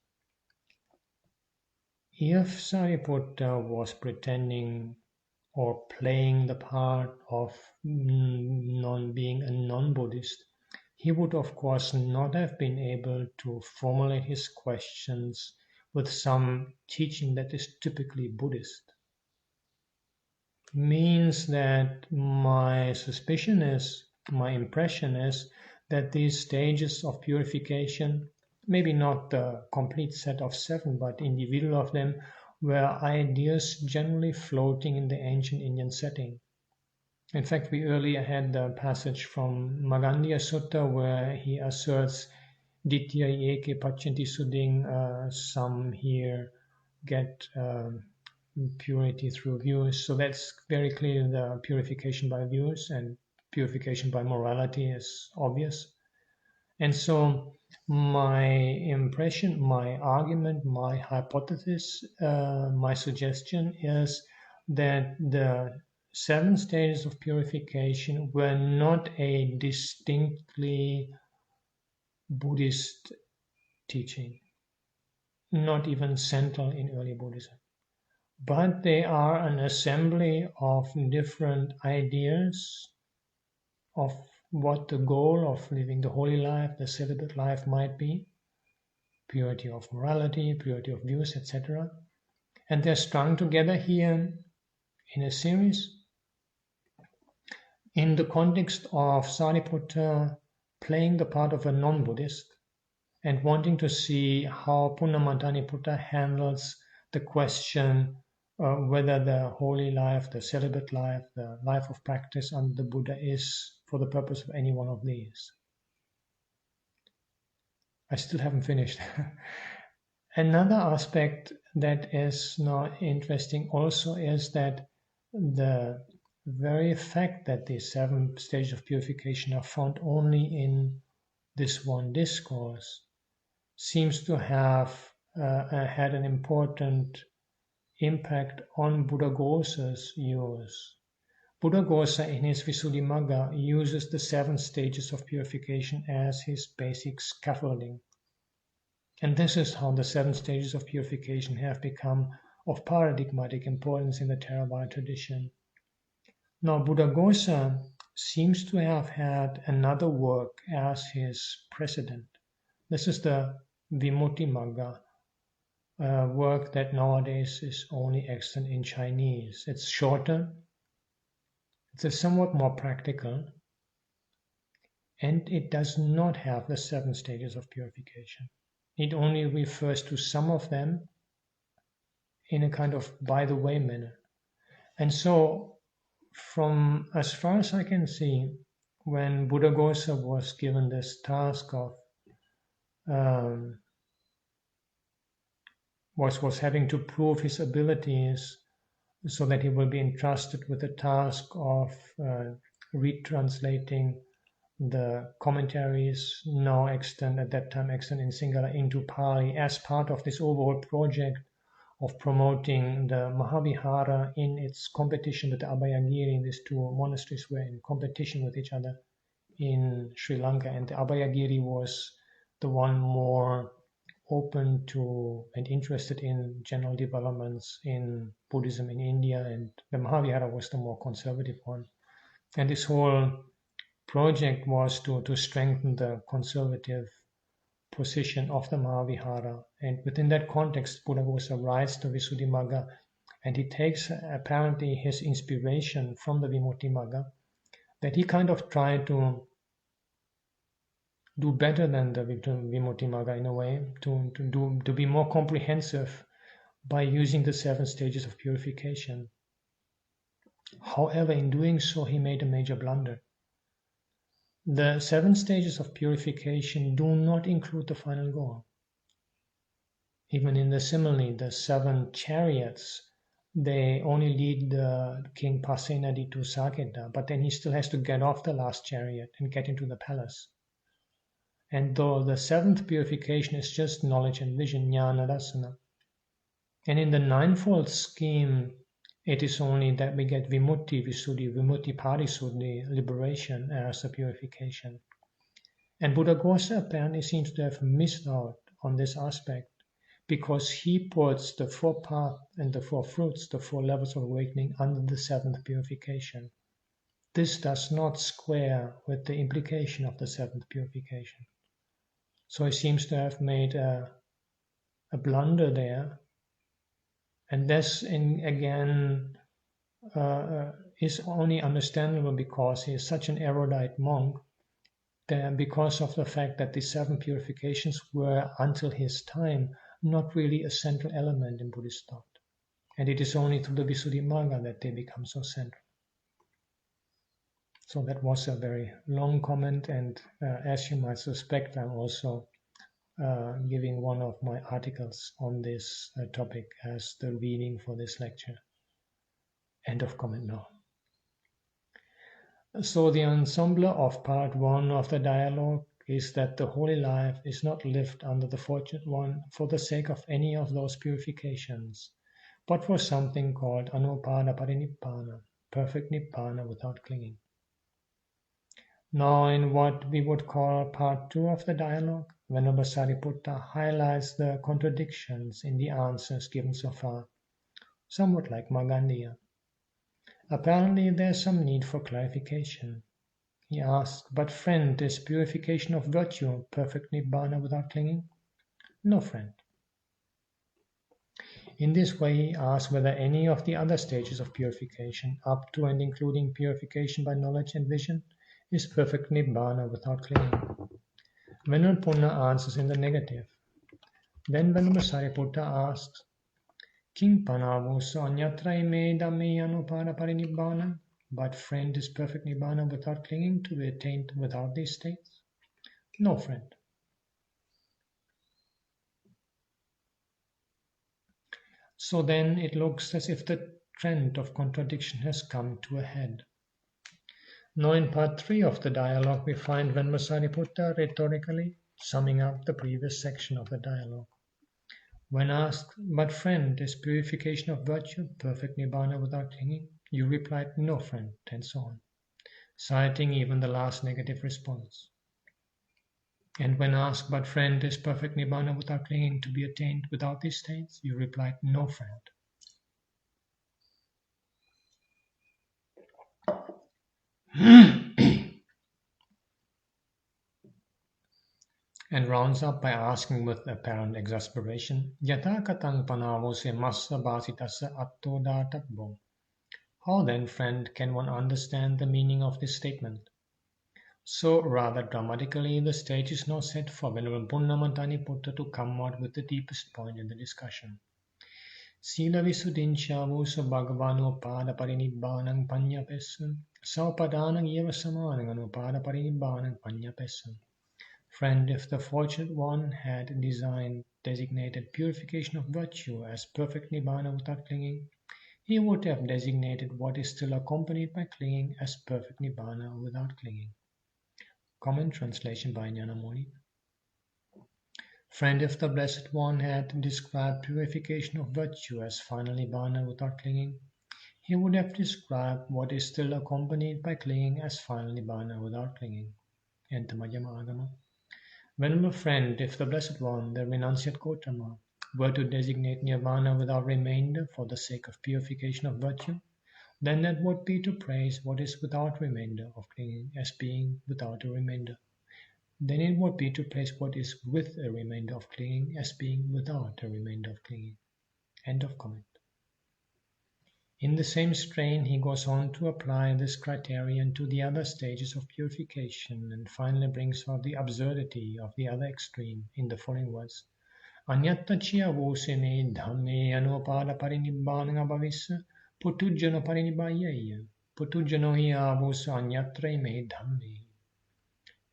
If Sariputta was pretending or playing the part of being a non-Buddhist, he would of course not have been able to formulate his questions with some teaching that is typically Buddhist. Means that my impression is that these stages of purification, maybe not the complete set of 7, but individual of them, were ideas generally floating in the ancient Indian setting. In fact, we earlier had the passage from Magandiya Sutta where he asserts Ditya eke pachanti suddhing, some here get purity through views. So that's very clear, the purification by views, and purification by morality is obvious. And so my impression, my argument, my hypothesis, my suggestion is that the 7 stages of purification were not a distinctly Buddhist teaching, not even central in early Buddhism, but they are an assembly of different ideas of what the goal of living the holy life, the celibate life might be, purity of morality, purity of views, etc. And they're strung together here in a series in the context of Sariputta playing the part of a non-Buddhist and wanting to see how Punnamataniputta handles the question whether the holy life, the celibate life, the life of practice under the Buddha is for the purpose of any one of these. I still haven't finished. Another aspect that is now interesting also is that the very fact that the 7 stages of purification are found only in this one discourse seems to have had an important impact on Buddhaghosa's use. Buddhaghosa in his Visuddhimagga uses the 7 stages of purification as his basic scaffolding. And this is how the 7 stages of purification have become of paradigmatic importance in the Theravada tradition. Now, Buddhaghosa seems to have had another work as his precedent. This is the Vimuttimagga, work that nowadays is only extant in Chinese. It's shorter, it's somewhat more practical, and it does not have the 7 stages of purification. It only refers to some of them in a kind of by-the-way manner. And so, from as far as I can see, when Buddhaghosa was given this task of was having to prove his abilities so that he will be entrusted with the task of retranslating the commentaries now extant, at that time extant in Sinhala, into Pali as part of this overall project of promoting the Mahavihara in its competition with the Abhayagiri. These 2 monasteries were in competition with each other in Sri Lanka, and the Abhayagiri was the one more open to and interested in general developments in Buddhism in India, and the Mahavihara was the more conservative one. And this whole project was to strengthen the conservative position of the Mahavihara. And within that context, Buddhaghosa writes the Visuddhimagga, and he takes apparently his inspiration from the Vimuttimagga, that he kind of tried to do better than the Vimuttimagga in a way, to be more comprehensive by using the 7 stages of purification. However, in doing so, he made a major blunder. The 7 stages of purification do not include the final goal. Even in the simile, the 7 chariots, they only lead the king Pasenadi to Saketa, but then he still has to get off the last chariot and get into the palace. And though the 7th purification is just knowledge and vision, jnana dasana, and in the 9-fold scheme, it is only that we get vimutti visuddhi, vimutti parisuddhi, liberation as a purification. And Buddhaghosa apparently seems to have missed out on this aspect, because he puts the 4 paths and the 4 fruits, the 4 levels of awakening, under the 7th purification. This does not square with the implication of the 7th purification. So he seems to have made a blunder there. And this, again, is only understandable because he is such an erudite monk, that because of the fact that the 7 purifications were, until his time, not really a central element in Buddhist thought. And it is only through the Visuddhimagga that they become so central. So that was a very long comment, and as you might suspect, I'm also giving one of my articles on this topic as the reading for this lecture. End of comment now. So the ensemble of part 1 of the dialogue is that the holy life is not lived under the fortunate one for the sake of any of those purifications, but for something called Anupada Parinibbāna, perfect Nibbāna without clinging. Now in what we would call part 2 of the dialogue, Venerable Sariputta highlights the contradictions in the answers given so far, somewhat like Magandiya. Apparently there is some need for clarification. He asks, but friend, is purification of virtue perfect Nibbāna without clinging? No, friend. In this way he asks whether any of the other stages of purification, up to and including purification by knowledge and vision, is perfect Nibbāna without clinging. Venerable Punna answers in the negative. Then Venerable Sariputta asks, Kim panavosa anyatra me dhamme anupada parinibbāna? But friend, is perfect Nibbāna without clinging to be attained without these states? No, friend. So then it looks as if the trend of contradiction has come to a head. Now in part 3 of the dialogue we find Venerable Sariputta rhetorically summing up the previous section of the dialogue. When asked, but friend, is purification of virtue perfect Nibbāna without clinging? You replied, no, friend, and so on, citing even the last negative response. And when asked, but friend, is perfect Nibbāna without clinging to be attained without these states? You replied, no, friend. And rounds up by asking with apparent exasperation, Yatha katang panavose massa bhasitassa attodatabbo. How then, friend, can one understand the meaning of this statement? So, rather dramatically, the stage is now set for Venerable Punnamantani to come out with the deepest point in the discussion. Sila visuddhinchavusa bhagavano pada parinibbānang paññapesam, saupadanang eva samanang anupada parinibbānang paññapesam. Friend, if the fortunate one had designated purification of virtue as perfect Nibbāna without clinging, he would have designated what is still accompanied by clinging as perfect Nibbāna without clinging. Comment translation by Ñāṇamoni. Friend, if the Blessed One had described purification of virtue as final Nibbāna without clinging, he would have described what is still accompanied by clinging as final Nibbāna without clinging. Enter Madhyama Agama. Venerable friend, if the Blessed One, the renunciate Gautama, were to designate Nirvana without remainder for the sake of purification of virtue, then that would be to praise what is without remainder of clinging as being without a remainder. Then it would be to praise what is with a remainder of clinging as being without a remainder of clinging. End of comment. In the same strain, he goes on to apply this criterion to the other stages of purification and finally brings out the absurdity of the other extreme in the following words. Anyattachiya vose me dhamme anupada parinibbānang abhavissa putujjano parinibbayaya putujjano hi avosa anyatra me dhamme.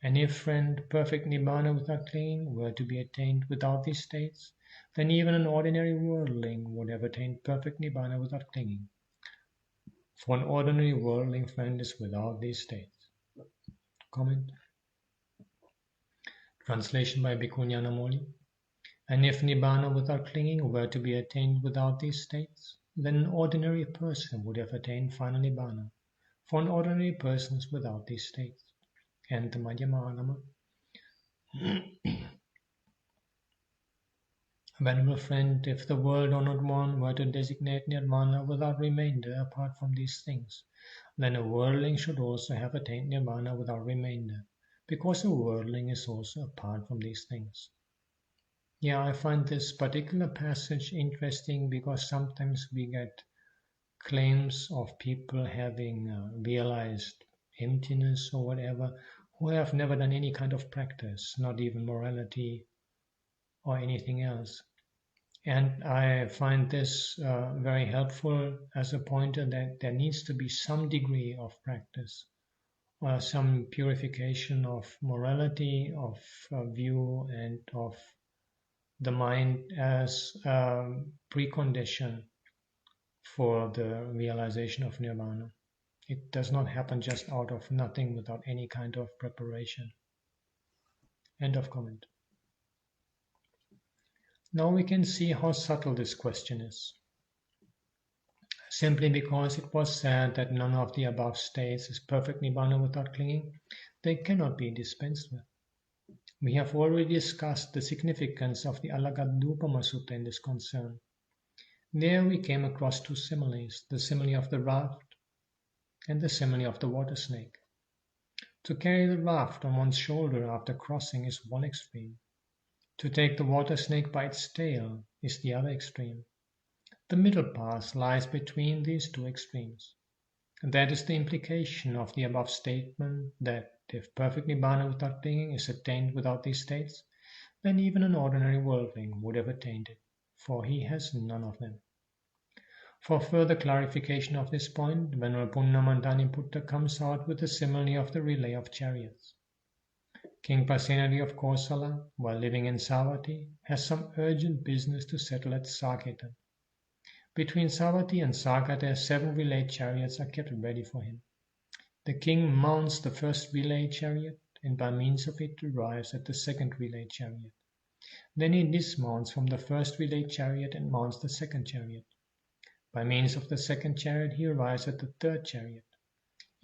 And if, friend, perfect Nibbāna without clinging were to be attained without these states, then even an ordinary worldling would have attained perfect Nibbāna without clinging. For an ordinary worldling, friend, is without these states. Comment. Translation by Bhikkhu Ñāṇamoli. And if Nibbāna without clinging were to be attained without these states, then an ordinary person would have attained final Nibbāna. For an ordinary person is without these states. And the Madhyama Agama. Venerable friend, if the world-honored one were to designate Nirvana without remainder apart from these things, then a worldling should also have attained Nirvana without remainder, because a worldling is also apart from these things. Yeah, I find this particular passage interesting because sometimes we get claims of people having realized emptiness or whatever, who have never done any kind of practice, not even morality or anything else. And I find this very helpful as a pointer that there needs to be some degree of practice, some purification of morality, of view, and of the mind as a precondition for the realization of Nibbāna. It does not happen just out of nothing without any kind of preparation. End of comment. Now we can see how subtle this question is. Simply because it was said that none of the above states is perfect Nibbāna without clinging, they cannot be dispensed with. We have already discussed the significance of the Alagadupama Sutta in this concern. There we came across two similes, the simile of the raft and the simile of the water snake. To carry the raft on one's shoulder after crossing is one extreme. To take the water snake by its tail is the other extreme. The middle path lies between these two extremes. And that is the implication of the above statement that if perfect Nibbāna without clinging is attained without these states, then even an ordinary worldling would have attained it, for he has none of them. For further clarification of this point, Venerable Punnamantaniputra comes out with the simile of the relay of chariots. King Pasenadi of Kosala, while living in Savatthi, has some urgent business to settle at Saketa. Between Savatthi and Saketa, 7 relay chariots are kept ready for him. The king mounts the first relay chariot, and by means of it arrives at the second relay chariot. Then he dismounts from the first relay chariot and mounts the second chariot. By means of the second chariot he arrives at the third chariot.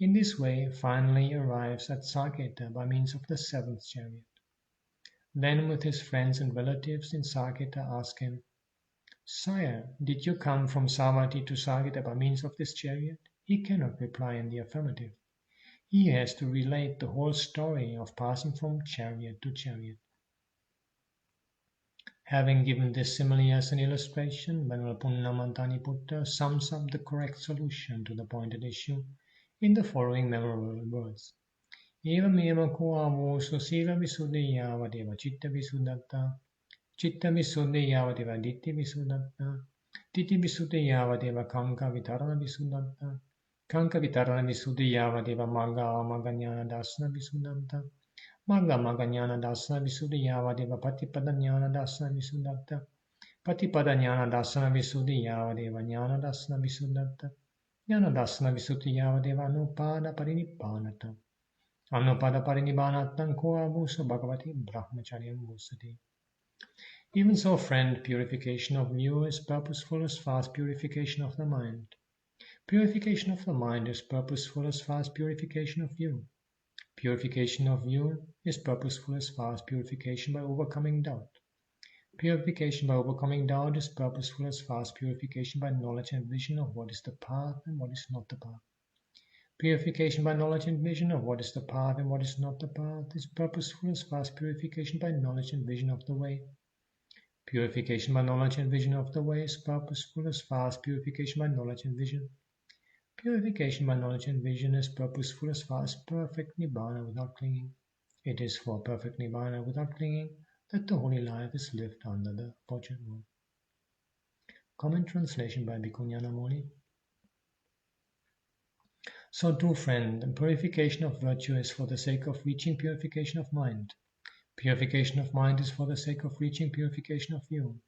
In this way, finally arrives at Saketa by means of the 7th chariot. Then with his friends and relatives in Saketa ask him, "Sire, did you come from Savatthi to Saketa by means of this chariot?" He cannot reply in the affirmative. He has to relate the whole story of passing from chariot to chariot. Having given this simile as an illustration, Venerable Punnamantaniputra sums up the correct solution to the point at issue in the following memorable words. Evameva ko avoso sila visuddhiya vadeva citta visuddhata, citta visuddhiya vadeva ditti visuddhata, ditti visuddhiya vadeva kanka vitarana visuddhata, kanka vitarana visuddhiya vadeva magga maganyana dasana visuddhata, magga maganyana dasana visuddhiya vadeva patipada jnana dasana visuddhata, patipada jnana dasana visuddhiya vadeva jnana dasana visuddhata, jnana dasana visuddhiya vadeva anupada parinibbanata, anupada parinibbanatan ko avuso bhagavati brahmacharyam vusati. Even so, friend, purification of view is purposeful as far as purification of the mind. Purification of the mind is purposeful as far as purification of view. Purification of view is purposeful as far as purification by overcoming doubt. Purification by overcoming doubt is purposeful as far as purification by knowledge and vision of what is the path and what is not the path. Purification by knowledge and vision of what is the path and what is not the path is purposeful as far as purification by knowledge and vision of the way. Purification by knowledge and vision of the way is purposeful as far as purification by knowledge and vision. Purification by knowledge and vision is purposeful as far as perfect Nibbāna without clinging. It is for perfect Nibbāna without clinging that the holy life is lived under the fortune moon. Comment translation by Bhikkhu Ñāṇananda. So too, friend, purification of virtue is for the sake of reaching purification of mind. Purification of mind is for the sake of reaching purification of view.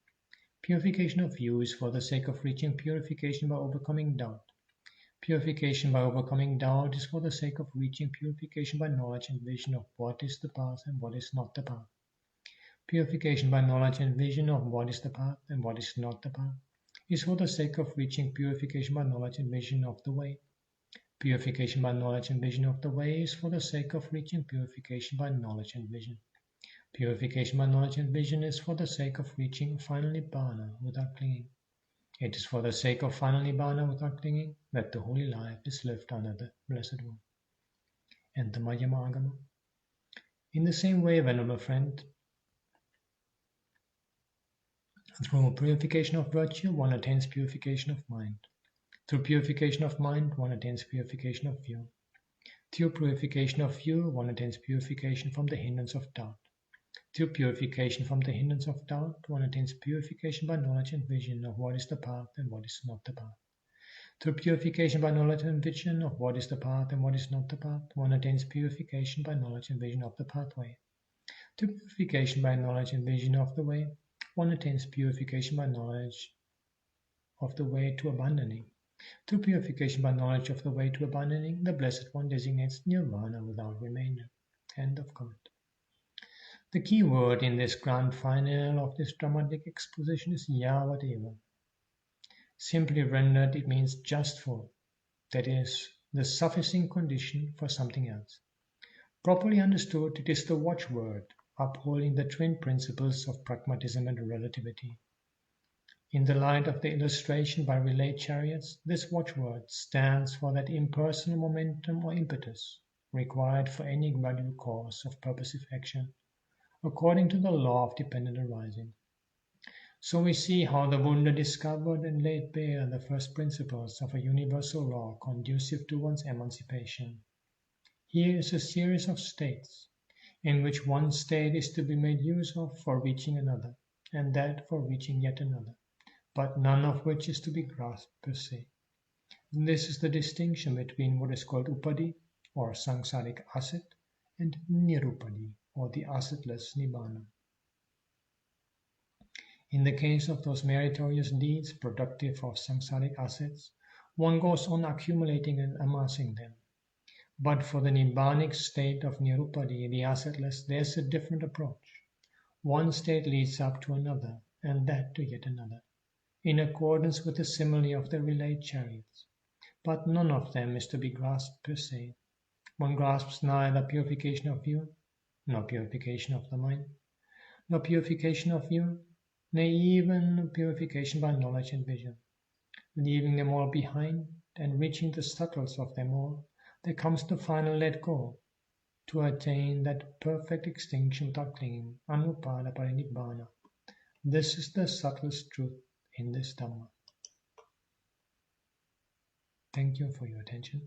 Purification of view is for the sake of reaching purification by overcoming doubt. Purification by overcoming doubt is for the sake of reaching purification by knowledge and vision of what is the path and what is not the path. Purification by knowledge and vision of what is the path and what is not the path is for the sake of reaching purification by knowledge and vision of the way. Purification by knowledge and vision of the way is for the sake of reaching purification by knowledge and vision. Purification by knowledge and vision is for the sake of reaching final Nibbāna without clinging. It is for the sake of final Nibbāna without clinging that the holy life is lived under the Blessed One. And the Madhyama Agama. In the same way, venerable friend, through purification of virtue, one attains purification of mind. Through purification of mind, one attains purification of view. Through purification of view, one attains purification from the hindrance of doubt. Through purification from the hindrance of doubt, one attains purification by knowledge and vision of what is the path and what is not the path. Through purification by knowledge and vision of what is the path and what is not the path, one attains purification by knowledge and vision of the pathway. Through purification by knowledge and vision of the way, one attains purification by knowledge of the way to abandoning. Through purification by knowledge of the way to abandoning, the Blessed One designates Nirvana without remainder. End of comment. The key word in this grand final of this dramatic exposition is Yavateva. Simply rendered, it means just for, that is, the sufficing condition for something else. Properly understood, it is the watchword upholding the twin principles of pragmatism and relativity. In the light of the illustration by relay chariots, this watchword stands for that impersonal momentum or impetus required for any gradual course of purposive action, according to the law of dependent arising. So we see how the Buddha discovered and laid bare the first principles of a universal law conducive to one's emancipation. Here is a series of states, in which one state is to be made use of for reaching another, and that for reaching yet another, but none of which is to be grasped per se. This is the distinction between what is called upadi, or samsaric asset, and nirupadi, or the assetless nibbana. In the case of those meritorious deeds productive of samsaric assets, one goes on accumulating and amassing them. But for the nibbanic state of nirupadi, the assetless, there is a different approach. One state leads up to another, and that to yet another, in accordance with the simile of the relayed chariots. But none of them is to be grasped per se. One grasps neither purification of view, nor purification of the mind, nor purification of view, nay, even purification by knowledge and vision. Leaving them all behind and reaching the subtles of them all, there comes the final let go, to attain that perfect extinction without clinging, anupada parinibbana. This is the subtlest truth in this Dhamma. Thank you for your attention.